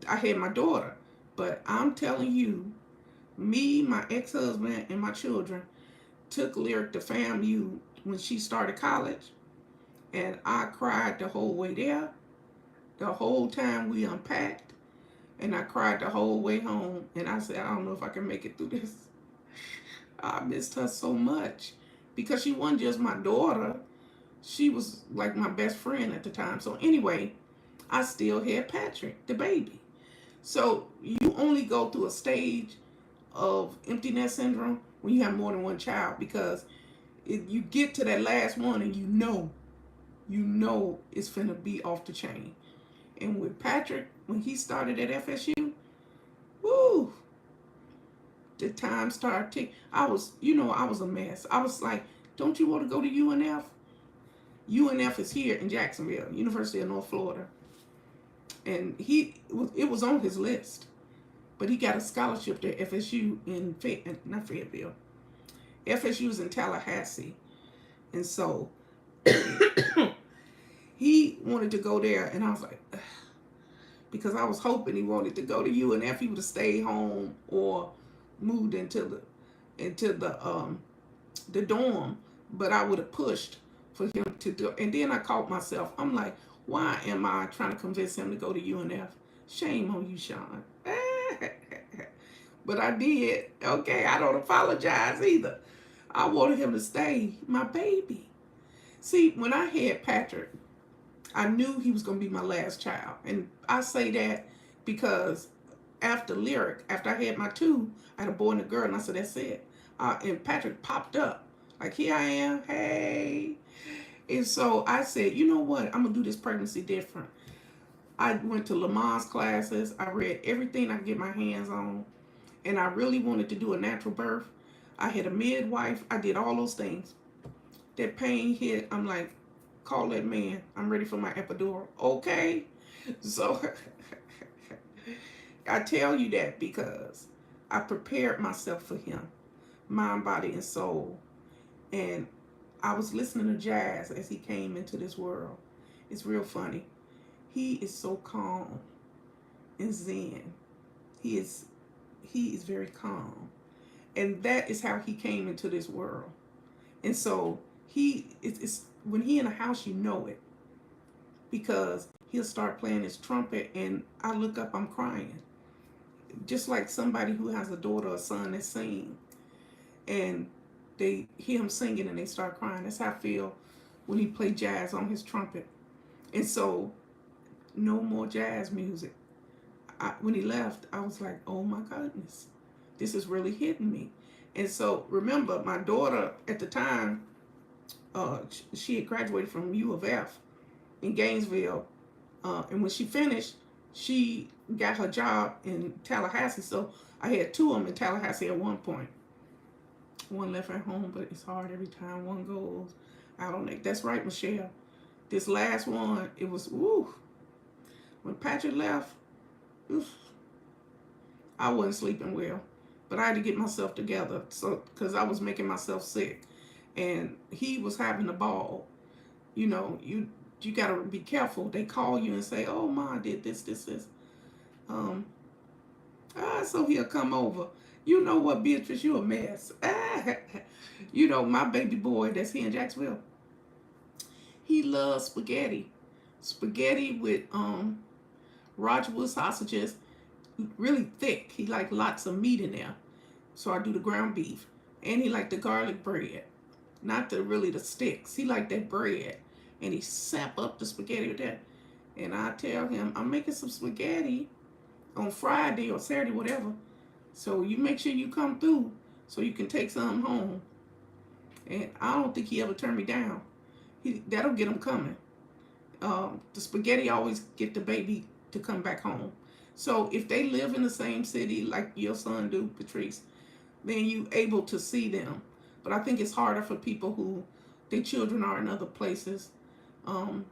I had my daughter. But I'm telling you, me, my ex-husband, and my children took Lyric to FAMU when she started college. And I cried the whole way there. The whole time we unpacked. And I cried the whole way home. And I said, I don't know if I can make it through this. I missed her so much. Because she wasn't just my daughter. She was like my best friend at the time. So anyway, I still had Patrick, the baby. So you only go through a stage of empty nest syndrome when you have more than one child, because if you get to that last one and you know it's finna be off the chain. And with Patrick, when he started at FSU, woo, the time started ticking. I was a mess. I was like, don't you want to go to UNF? UNF is here in Jacksonville, University of North Florida. And it was on his list. But he got a scholarship to FSU not Fayetteville. FSU is in Tallahassee. And so he wanted to go there, and I was like, ugh. Because I was hoping he wanted to go to UNF, he would have stayed home or moved into the dorm. But I would have pushed for him to do. And then I caught myself. I'm like, why am I trying to convince him to go to UNF? Shame on you, Sean. But I did. Okay, I don't apologize either. I wanted him to stay, my baby. See, when I had Patrick, I knew he was going to be my last child. And I say that because after Lyric, after I had my two, I had a boy and a girl, and I said, that's it. And Patrick popped up. Like, here I am. Hey. And so I said, you know what? I'm going to do this pregnancy different. I went to Lamont's classes. I read everything I could get my hands on. And I really wanted to do a natural birth. I had a midwife. I did all those things. That pain hit. I'm like, call that man. I'm ready for my epidural. Okay. So I tell you that because I prepared myself for him. Mind, body, and soul. And I was listening to jazz as he came into this world. It's real funny. He is so calm and zen. He is very calm. And that is how he came into this world. And so it's when he in a house, you know it. Because he'll start playing his trumpet and I look up, I'm crying. Just like somebody who has a daughter or son that sing. And they hear him singing and they start crying. That's how I feel when he played jazz on his trumpet. And so, no more jazz music. When he left, I was like, oh my goodness, this is really hitting me. And so, remember, my daughter at the time, she had graduated from U of F in Gainesville. And when she finished, she got her job in Tallahassee. So, I had two of them in Tallahassee at one point. One left at home, but it's hard every time one goes. I don't know. That's right, Michelle. This last one, it was, woo. When Patrick left, oof, I wasn't sleeping well. But I had to get myself together because I was making myself sick. And he was having a ball. You know, you got to be careful. They call you and say, oh, Ma, I did this. So he'll come over. You know what, Beatrice, you a mess. You know, my baby boy that's here in Jacksonville, he loves spaghetti. Spaghetti with Rogerwood sausages, really thick. He like lots of meat in there. So I do the ground beef. And he like the garlic bread. Not the sticks. He like that bread. And he sap up the spaghetti with that. And I tell him, I'm making some spaghetti. on Friday or Saturday, whatever. So you make sure you come through so you can take some home. And I don't think he ever turned me down. That'll get him coming. The spaghetti always get the baby to come back home. So if they live in the same city like your son do, Patrice, then you able to see them. But I think it's harder for people who their children are in other places. Um,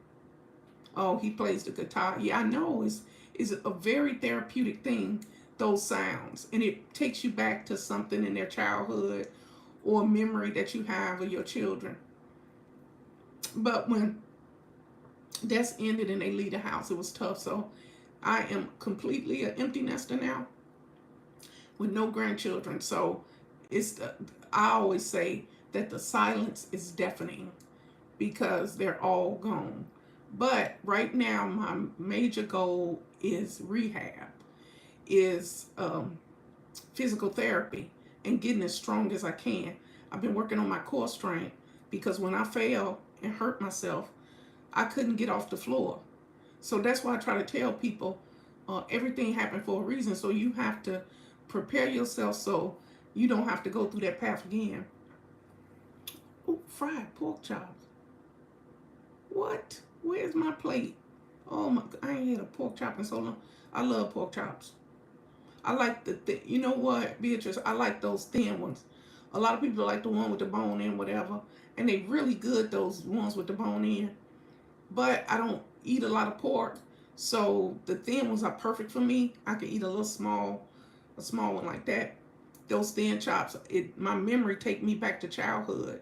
oh, he plays the guitar. Yeah, I know. It's a very therapeutic thing, those sounds. And it takes you back to something in their childhood or a memory that you have of your children. But when that's ended and they leave the house, it was tough. So I am completely an empty nester now with no grandchildren. So I always say that the silence is deafening because they're all gone. But right now, my major goal is rehab, is physical therapy, and getting as strong as I can. I've been working on my core strength because when I fell and hurt myself, I couldn't get off the floor. So that's why I try to tell people everything happened for a reason. So you have to prepare yourself so you don't have to go through that path again. Oh, fried pork chops. What? Where's my plate? Oh my! I ain't had a pork chop in so long. I love pork chops. I like you know what, Beatrice? I like those thin ones. A lot of people like the one with the bone in, whatever, and they really good. Those ones with the bone in. But I don't eat a lot of pork, so the thin ones are perfect for me. I can eat a small one like that. Those thin chops, my memory take me back to childhood.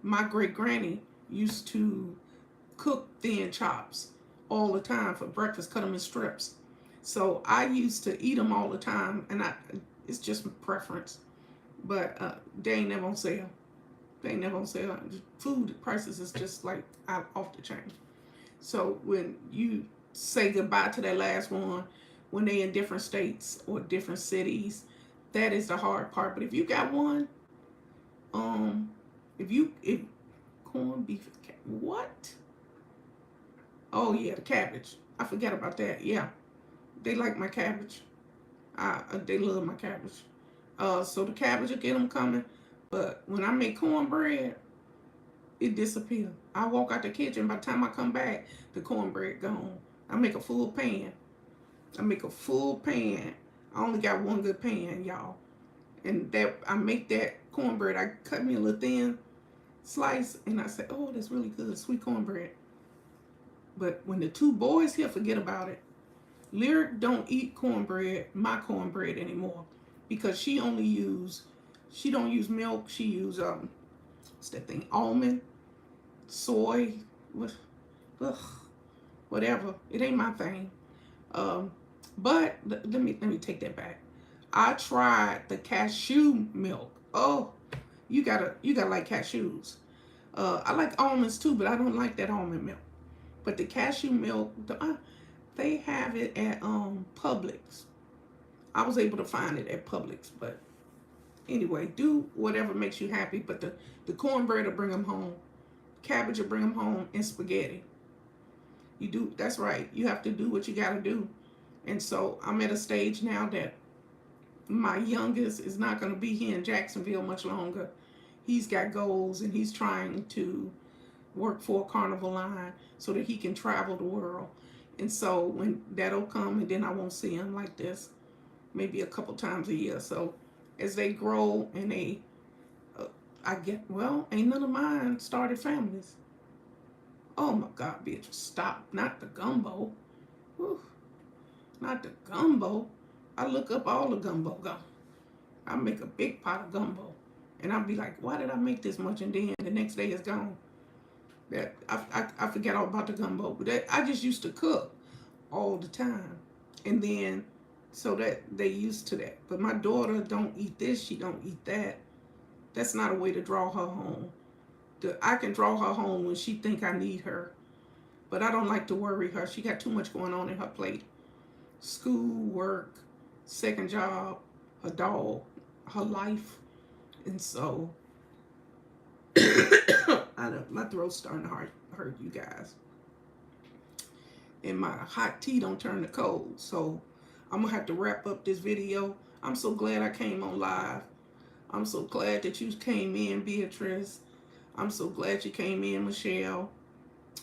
My great granny used to cook thin chops all the time for breakfast, cut them in strips. So I used to eat them all the time, and it's just preference. But they ain't never on sale. They ain't never on sale. Food prices is just like out off the chain. So when you say goodbye to that last one, when they in different states or different cities, that is the hard part. But if you got one, um, if corned beef, what? Oh yeah, the cabbage. I forgot about that. Yeah, they like my cabbage. They love my cabbage. So the cabbage will get them coming. But when I make cornbread, it disappears. I walk out the kitchen. By the time I come back, the cornbread gone. I make a full pan. I only got one good pan, y'all. And that I make that cornbread. I cut me a little thin slice, and I say, "Oh, that's really good, sweet cornbread." But when the two boys here, forget about it. Lyric don't eat my cornbread anymore, because she don't use milk. She use what's that thing? Almond, soy, ugh, whatever. It ain't my thing. But let me take that back. I tried the cashew milk. Oh, you gotta like cashews. I like almonds too, but I don't like that almond milk. But the cashew milk, they have it at Publix. I was able to find it at Publix, but anyway, do whatever makes you happy. But the cornbread will bring them home. Cabbage will bring them home, and spaghetti. That's right. You have to do what you gotta do. And so I'm at a stage now that my youngest is not going to be here in Jacksonville much longer. He's got goals, and he's trying to work for a carnival line so that he can travel the world. And so when that'll come, and then I won't see him like this, maybe a couple times a year. So as they grow and ain't none of mine started families. Oh my God, bitch, stop. Not the gumbo. Whew. Not the gumbo. I look up all the gumbo. I make a big pot of gumbo. And I'll be like, why did I make this much? And then the next day it's gone. That I forget all about the gumbo. But I just used to cook all the time. And then, so that they used to that. But my daughter don't eat this. She don't eat that. That's not a way to draw her home. I can draw her home when she think I need her. But I don't like to worry her. She got too much going on in her plate. School, work, second job, her dog, her life. And so my throat's starting to hurt, you guys. And my hot tea don't turn to cold. So I'm going to have to wrap up this video. I'm so glad I came on live. I'm so glad that you came in, Beatrice. I'm so glad you came in, Michelle.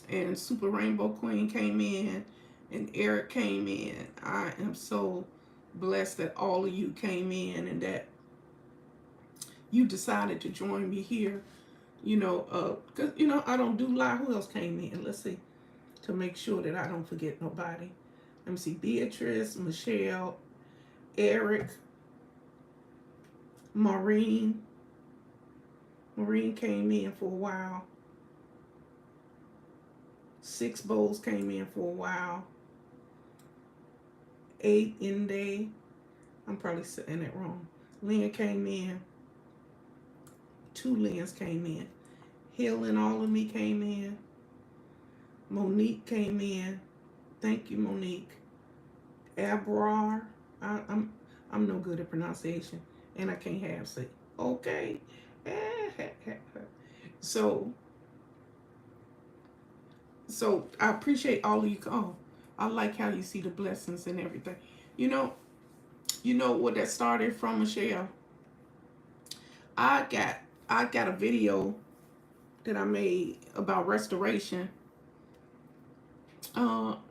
And Super Rainbow Queen came in. And Eric came in. I am so blessed that all of you came in and that you decided to join me here. You know, because, you know, I don't do live. Who else came in? Let's see. To make sure that I don't forget nobody. Let me see. Beatrice, Michelle, Eric, Maureen. Maureen came in for a while. Six Bowls came in for a while. 8 in day. I'm probably saying it wrong. Lynn came in. 2 Lynn's came in. Hill and All of Me came in. Monique came in. Thank you, Monique. Abrar. I'm no good at pronunciation, and I can't have say. Okay. So I appreciate all of you. Oh, I like how you see the blessings and everything. You know what that started from, Michelle? I got a video that I made about restoration.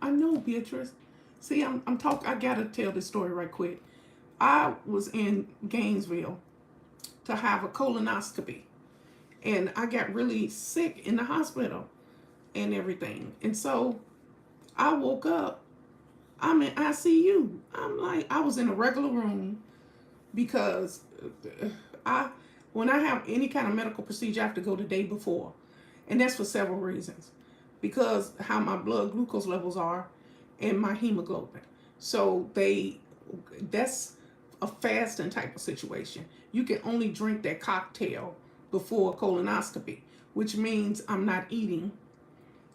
I know, Beatrice. See, I'm talking. I gotta tell this story right quick. I was in Gainesville to have a colonoscopy, and I got really sick in the hospital and everything. And so I woke up. I'm in ICU. I'm like, I was in a regular room because when I have any kind of medical procedure, I have to go the day before, and that's for several reasons. Because how my blood glucose levels are and my hemoglobin. So that's a fasting type of situation. You can only drink that cocktail before a colonoscopy, which means I'm not eating.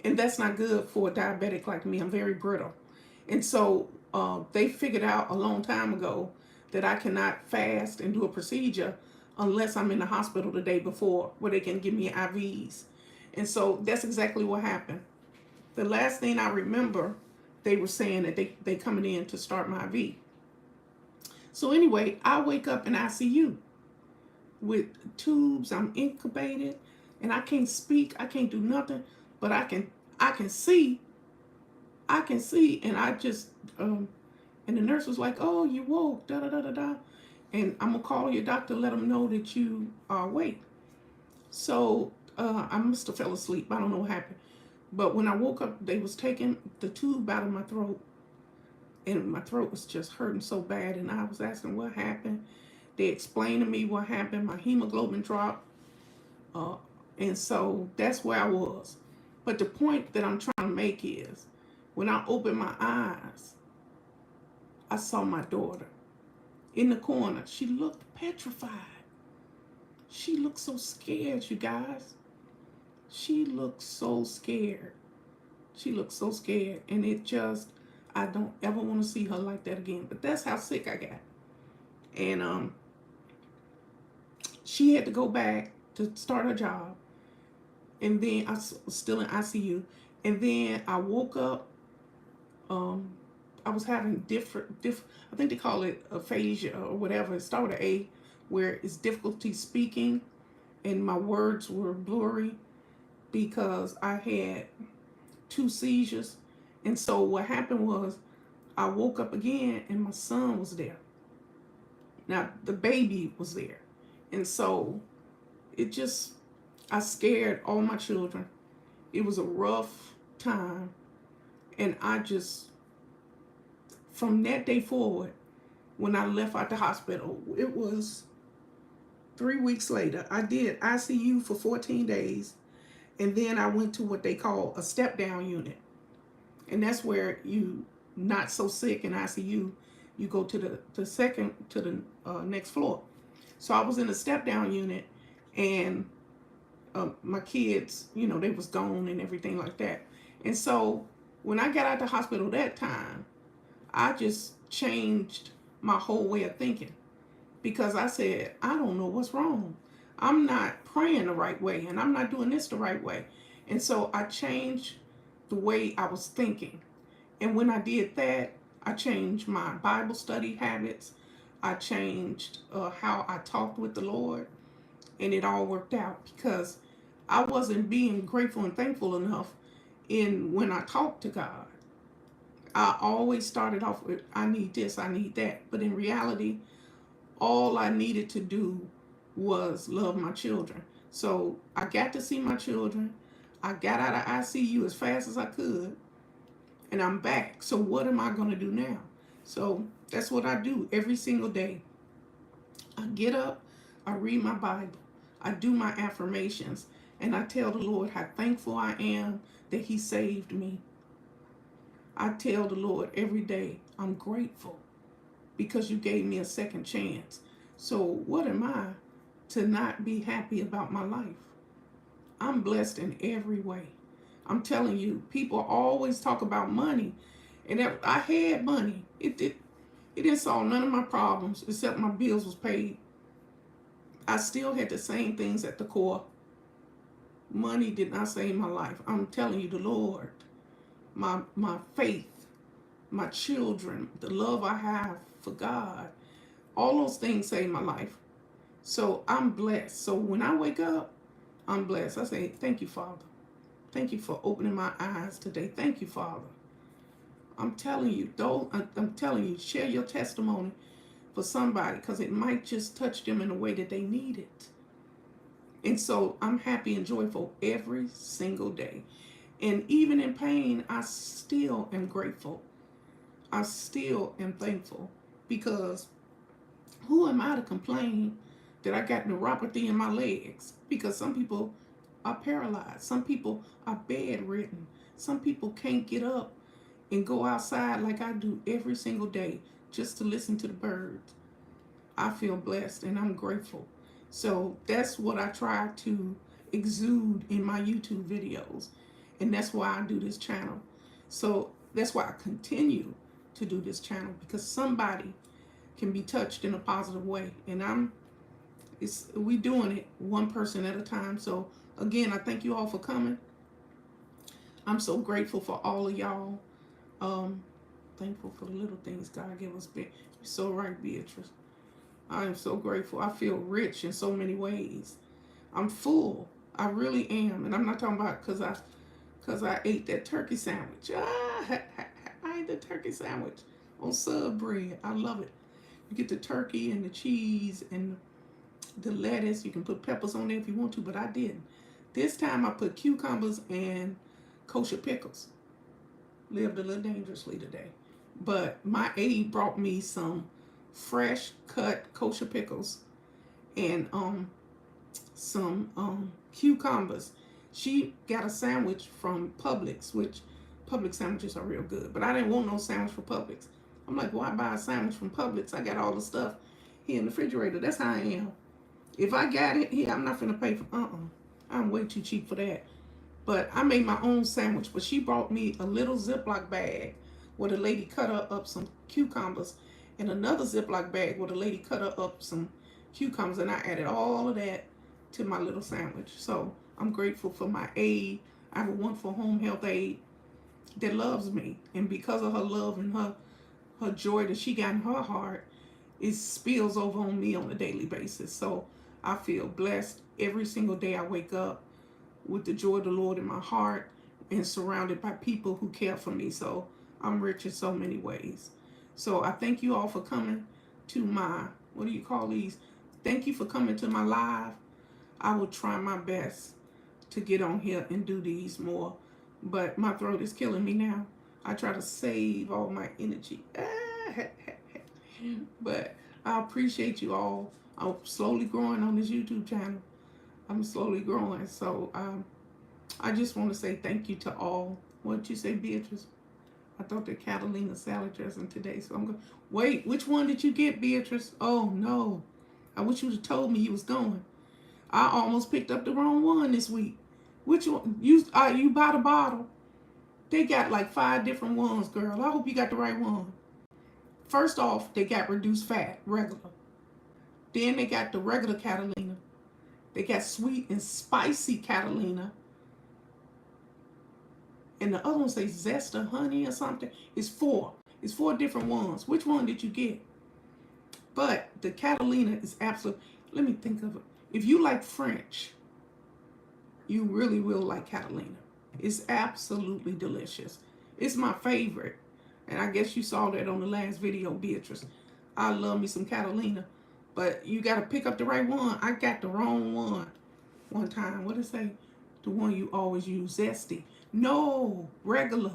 And that's not good for a diabetic like me. I'm very brittle. And so they figured out a long time ago that I cannot fast and do a procedure unless I'm in the hospital the day before where they can give me IVs. And so that's exactly what happened. The last thing I remember, they were saying that they coming in to start my IV. So anyway, I wake up in ICU with tubes. I'm incubated, and I can't speak. I can't do nothing, but I can see. I can see, and I just and the nurse was like, "Oh, you woke, da da da da da," and I'm gonna call your doctor, let them know that you are awake. So I must have fell asleep. I don't know what happened. But when I woke up, they was taking the tube out of my throat. And my throat was just hurting so bad. And I was asking what happened. They explained to me what happened. My hemoglobin dropped. And so that's where I was. But the point that I'm trying to make is, when I opened my eyes, I saw my daughter in the corner. She looked petrified. She looked so scared, you guys. She looked so scared. She looked so scared. And it just, I don't ever want to see her like that again. But that's how sick I got. And she had to go back to start her job. And then I was still in ICU. And then I woke up. I was having different, I think they call it aphasia or whatever. It started with an A, where it's difficulty speaking. And my words were blurry because I had 2 seizures. And so what happened was I woke up again and my son was there. Now the baby was there. And so it just, I scared all my children. It was a rough time. And I just, from that day forward, when I left out the hospital, it was 3 weeks later. I did ICU for 14 days. And then I went to what they call a step-down unit. And that's where you not so sick in ICU, you go to the next floor. So I was in a step-down unit, and my kids, you know, they was gone and everything like that. And so when I got out the hospital that time, I just changed my whole way of thinking, because I said, I don't know what's wrong. I'm not praying the right way, and I'm not doing this the right way. And so I changed the way I was thinking. And when I did that, I changed my Bible study habits. I changed how I talked with the Lord, and it all worked out because I wasn't being grateful and thankful enough in when I talked to God. I always started off with, I need this, I need that. But in reality, all I needed to do was love my children. So I got to see my children. I got out of ICU as fast as I could, and I'm back. So what am I going to do now? So that's what I do every single day. I get up, I read my Bible, I do my affirmations, and I tell the Lord how thankful I am that He saved me. I tell the Lord every day, I'm grateful because you gave me a second chance. So what am I to not be happy about my life? I'm blessed in every way. I'm telling you, people always talk about money, and I had money. It didn't solve none of my problems except my bills was paid. I still had the same things at the core. Money did not save my life. I'm telling you, the Lord, my faith, my children, the love I have for God, all those things saved my life. So I'm blessed. So when I wake up, I'm blessed. I say, thank you, Father. Thank you for opening my eyes today. Thank you, Father. I'm telling you, share your testimony for somebody because it might just touch them in a way that they need it. And so I'm happy and joyful every single day. And even in pain, I still am grateful. I still am thankful because who am I to complain that I got neuropathy in my legs? Because some people are paralyzed. Some people are bedridden. Some people can't get up and go outside like I do every single day just to listen to the birds. I feel blessed and I'm grateful. So that's what I try to exude in my YouTube videos. And that's why I do this channel. So that's why I continue to do this channel, because somebody can be touched in a positive way. And we doing it one person at a time. So again, I thank you all for coming. I'm so grateful for all of y'all. Thankful for the little things God give us. You're so right, Beatrice. I am so grateful. I feel rich in so many ways. I'm full. I really am. And I'm not talking about because I ate that turkey sandwich. I ate the turkey sandwich on sub bread. I love it. You get the turkey and the cheese and the lettuce. You can put peppers on there if you want to, but I didn't. This time I put cucumbers and kosher pickles. Lived a little dangerously today. But my aide brought me some fresh cut kosher pickles and some cucumbers. She got a sandwich from Publix, which Publix sandwiches are real good, but I didn't want no sandwich from Publix. I'm like, why buy a sandwich from Publix? I got all the stuff here in the refrigerator. That's how I am. If I got it here, I'm not gonna pay for I'm way too cheap for that. But I made my own sandwich. But she brought me a little Ziploc bag where the lady cut up some cucumbers, and another Ziploc bag where the lady cut up some cucumbers, and I added all of that to my little sandwich. So I'm grateful for my aide. I have a wonderful home health aide that loves me, and because of her love and her joy that she got in her heart, it spills over on me on a daily basis. So I feel blessed every single day I wake up with the joy of the Lord in my heart and surrounded by people who care for me. So I'm rich in so many ways. So I thank you all for coming to my, what do you call these? Thank you for coming to my live. I will try my best to get on here and do these more, but my throat is killing me now. I try to save all my energy. But I appreciate you all. I'm slowly growing on this YouTube channel. I'm slowly growing. So I just want to say thank you to all. What did you say, Beatrice? I thought the Catalina salad dressing today. So I'm going to wait. Which one did you get, Beatrice? Oh, no. I wish you would have told me you was going. I almost picked up the wrong one this week. Which one? You buy the bottle. They got like 5 different ones, girl. I hope you got the right one. First off, they got reduced fat, regular. Then they got the regular Catalina. They got sweet and spicy Catalina. And the other one says zest or honey or something. It's 4. It's 4 different ones. Which one did you get? But the Catalina is absolute. Let me think of it. If you like French, you really will like Catalina. It's absolutely delicious. It's my favorite. And I guess you saw that on the last video, Beatrice. I love me some Catalina. But you got to pick up the right one. I got the wrong one time. What did it say? The one you always use, Zesty. No, regular.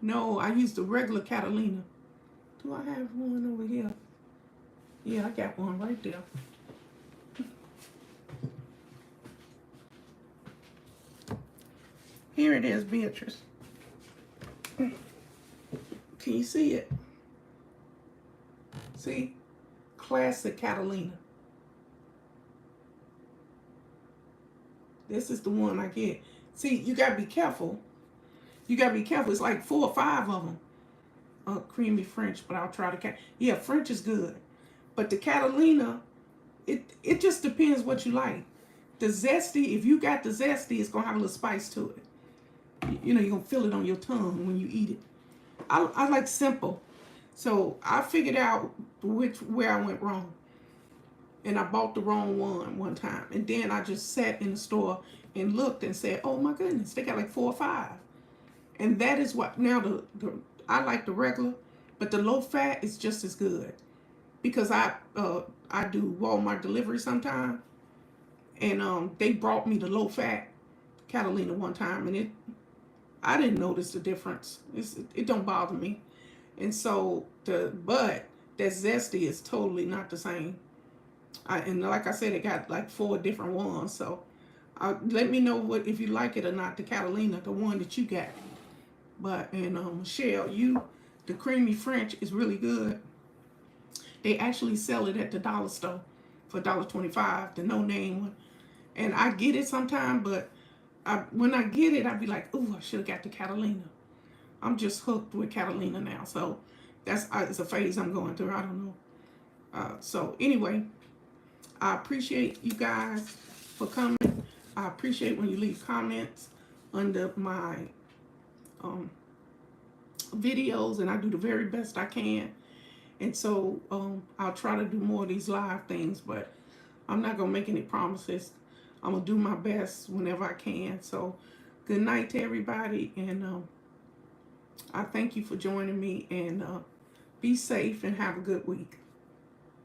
No, I used the regular Catalina. Do I have one over here? Yeah, I got one right there. Here it is, Beatrice. Can you see it? See? Classic Catalina. This is the one I get. See, you got to be careful. You got to be careful. It's like 4 or 5 of them. Creamy French, but I'll try the yeah, French is good. But the Catalina, it just depends what you like. The Zesty, if you got the Zesty, it's going to have a little spice to it. You know, you're going to feel it on your tongue when you eat it. I like simple. So I figured out where I went wrong. And I bought the wrong one time. And then I just sat in the store and looked and said, oh my goodness, they got like 4 or 5. And that is what, now I like the regular, but the low fat is just as good. Because I do Walmart delivery sometime. And they brought me the low fat Catalina one time, and I didn't notice the difference. It don't bother me. And so but that Zesty is totally not the same. And like I said, it got like 4 different ones. So let me know if you like it or not, the Catalina, the one that you got. But Michelle, the creamy French is really good. They actually sell it at the dollar store for $1.25, the no name one. And I get it sometime, but when I get it, I be like, oh, I should have got the Catalina. I'm just hooked with Catalina now. So it's a phase I'm going through. I don't know. So anyway, I appreciate you guys for coming. I appreciate when you leave comments under my videos, and I do the very best I can. And so I'll try to do more of these live things, but I'm not going to make any promises. I'm going to do my best whenever I can. So good night to everybody, and I thank you for joining me, and be safe and have a good week.